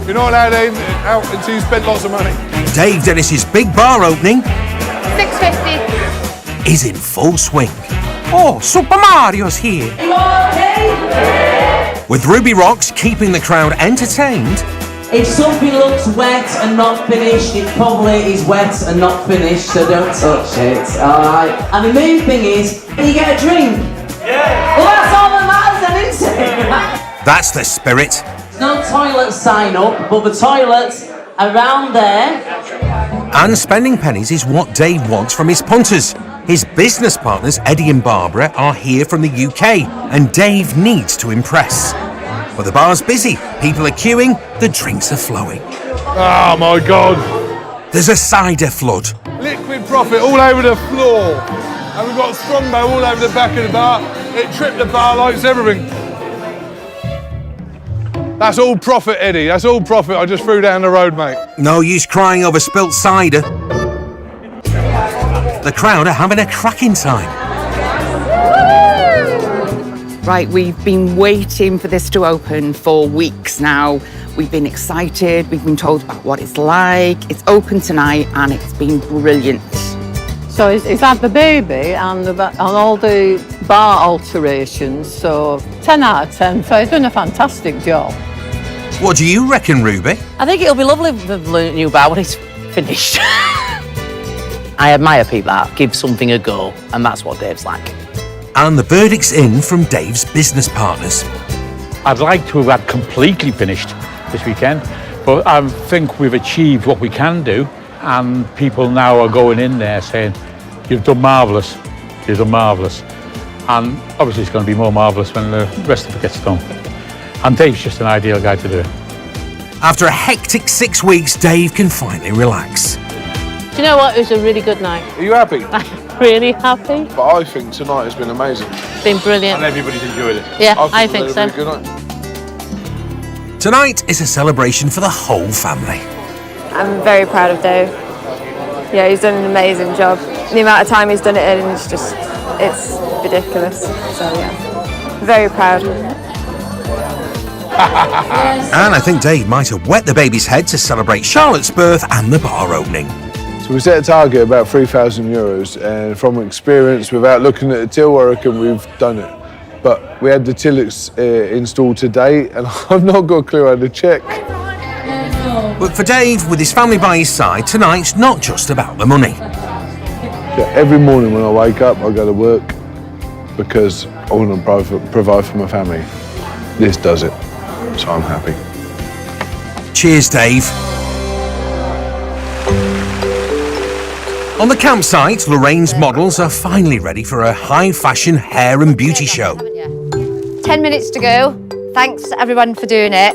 You're not allowed out until you've spent lots of money. Dave Dennis's big bar opening $6.50. is in full swing. Oh, Super Mario's here! With Ruby Rocks keeping the crowd entertained. If something looks wet and not finished, it probably is wet and not finished, so don't touch it, alright? And the main thing is, you get a drink. Yeah! Well, that's all that matters then, isn't it? That's the spirit. No toilet sign up, but the toilets around there. And spending pennies is what Dave wants from his punters. His business partners, Eddie and Barbara, are here from the UK, and Dave needs to impress. But the bar's busy, people are queuing, the drinks are flowing. Oh my God. There's a cider flood. Liquid profit all over the floor. And we've got Strongbow all over the back of the bar. It tripped the bar lights, everything. That's all profit, Eddie. That's all profit I just threw down the road, mate. No use crying over spilt cider. The crowd are having a cracking time. Right, we've been waiting for this to open for weeks now. We've been excited, we've been told about what it's like. It's open tonight and it's been brilliant. So it's had the baby and all the bar alterations, so 10 out of 10. So he's done a fantastic job. What do you reckon, Ruby? I think it'll be lovely with the new bar when it's finished. I admire people that give something a go, and that's what Dave's like. And the verdict's in from Dave's business partners. I'd like to have had completely finished this weekend, but I think we've achieved what we can do, and people now are going in there saying, you've done marvellous, you've done marvellous. And obviously it's going to be more marvellous when the rest of it gets done. And Dave's just an ideal guy to do it. After a hectic 6 weeks, Dave can finally relax. Do you know what? It was a really good night. Are you happy? I'm really happy. But I think tonight has been amazing. It's been brilliant. And everybody's enjoyed it. Yeah, I think think so. Really good night. Tonight is a celebration for the whole family. I'm very proud of Dave. Yeah, he's done an amazing job. The amount of time he's done it in, it's ridiculous. So yeah, very proud. And I think Dave might have wet the baby's head to celebrate Charlotte's birth and the bar opening. So we set a target about €3,000, and from experience, without looking at the till, I reckon we've done it. But we had the till installed today, and I've not got a clue how to check. But for Dave, with his family by his side, tonight's not just about the money. So every morning when I wake up, I go to work because I want to provide for my family. This does it, so I'm happy. Cheers, Dave. On the campsite, Lorraine's models are finally ready for a high-fashion hair and beauty show. 10 minutes to go. Thanks, everyone, for doing it.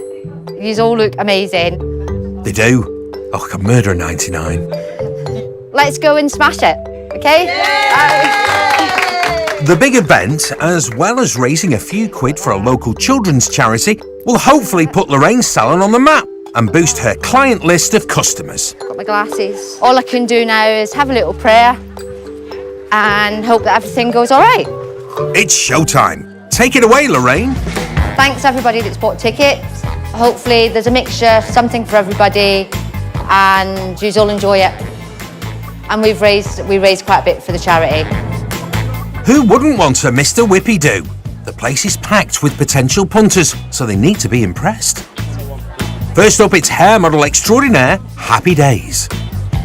You all look amazing. They do. Oh, I could murder a 99. Let's go and smash it, okay? The big event, as well as raising a few quid for a local children's charity, will hopefully put Lorraine's salon on the map and boost her client list of customers. Got my glasses. All I can do now is have a little prayer and hope that everything goes all right. It's showtime. Take it away, Lorraine. Thanks everybody that's bought tickets. Hopefully there's a mixture, something for everybody, and you all enjoy it. And we raised quite a bit for the charity. Who wouldn't want a Mr. Whippy-Doo? The place is packed with potential punters, so they need to be impressed. First up, it's hair model extraordinaire, Happy Days.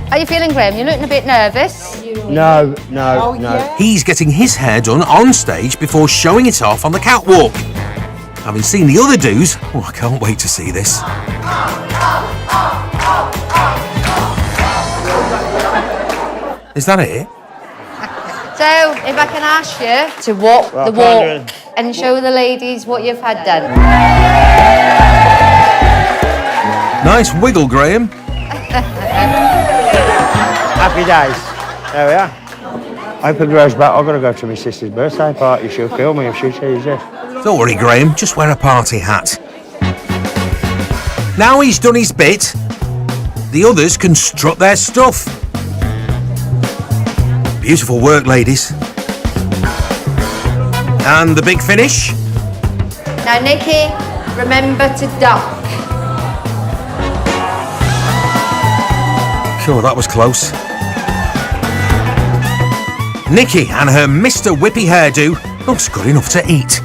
How are you feeling, Graham? You're looking a bit nervous. No. He's getting his hair done on stage before showing it off on the catwalk. Having seen the other do's, I can't wait to see this. Is that it? So, if I can ask you to walk the walk and show the ladies what you've had done. Nice wiggle, Graham. Happy Days. There we are. I hope it grows back. I've got to go to my sister's birthday party. She'll kill me if she sees this. Don't worry, Graham, just wear a party hat. Now he's done his bit, the others can strut their stuff. Beautiful work, ladies. And the big finish? Now, Nikki, remember to duck. Sure, that was close. Nikki and her Mr. Whippy hairdo looks good enough to eat.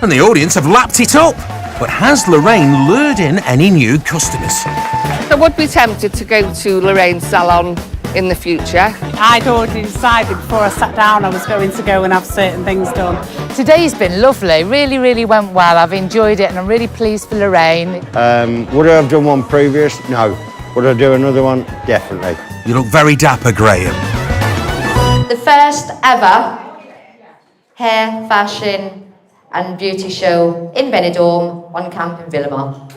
And the audience have lapped it up. But has Lorraine lured in any new customers? I would be tempted to go to Lorraine's salon in the future. I'd already decided before I sat down I was going to go and have certain things done. Today's been lovely, really went well. I've enjoyed it and I'm really pleased for Lorraine. Would I have done one previous? No. Would I do another one? Definitely. You look very dapper, Graham. The first ever hair, fashion and beauty show in Benidorm on camp in Villamar.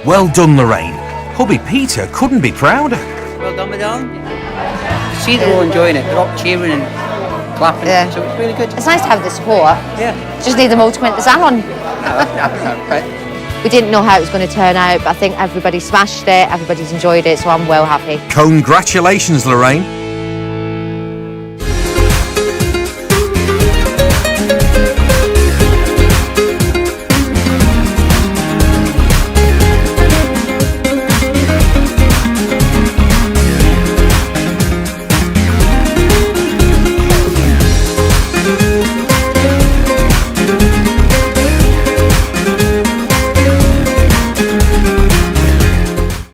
Well done, Lorraine. Hubby Peter couldn't be prouder. Well done, madam. See, they're all enjoying it. They're all cheering and clapping. Yeah. So it's really good. It's nice to have the support. Yeah. Just need them all to come into the salon. Right. We didn't know how it was going to turn out, but I think everybody smashed it, everybody's enjoyed it, so I'm well happy. Congratulations, Lorraine.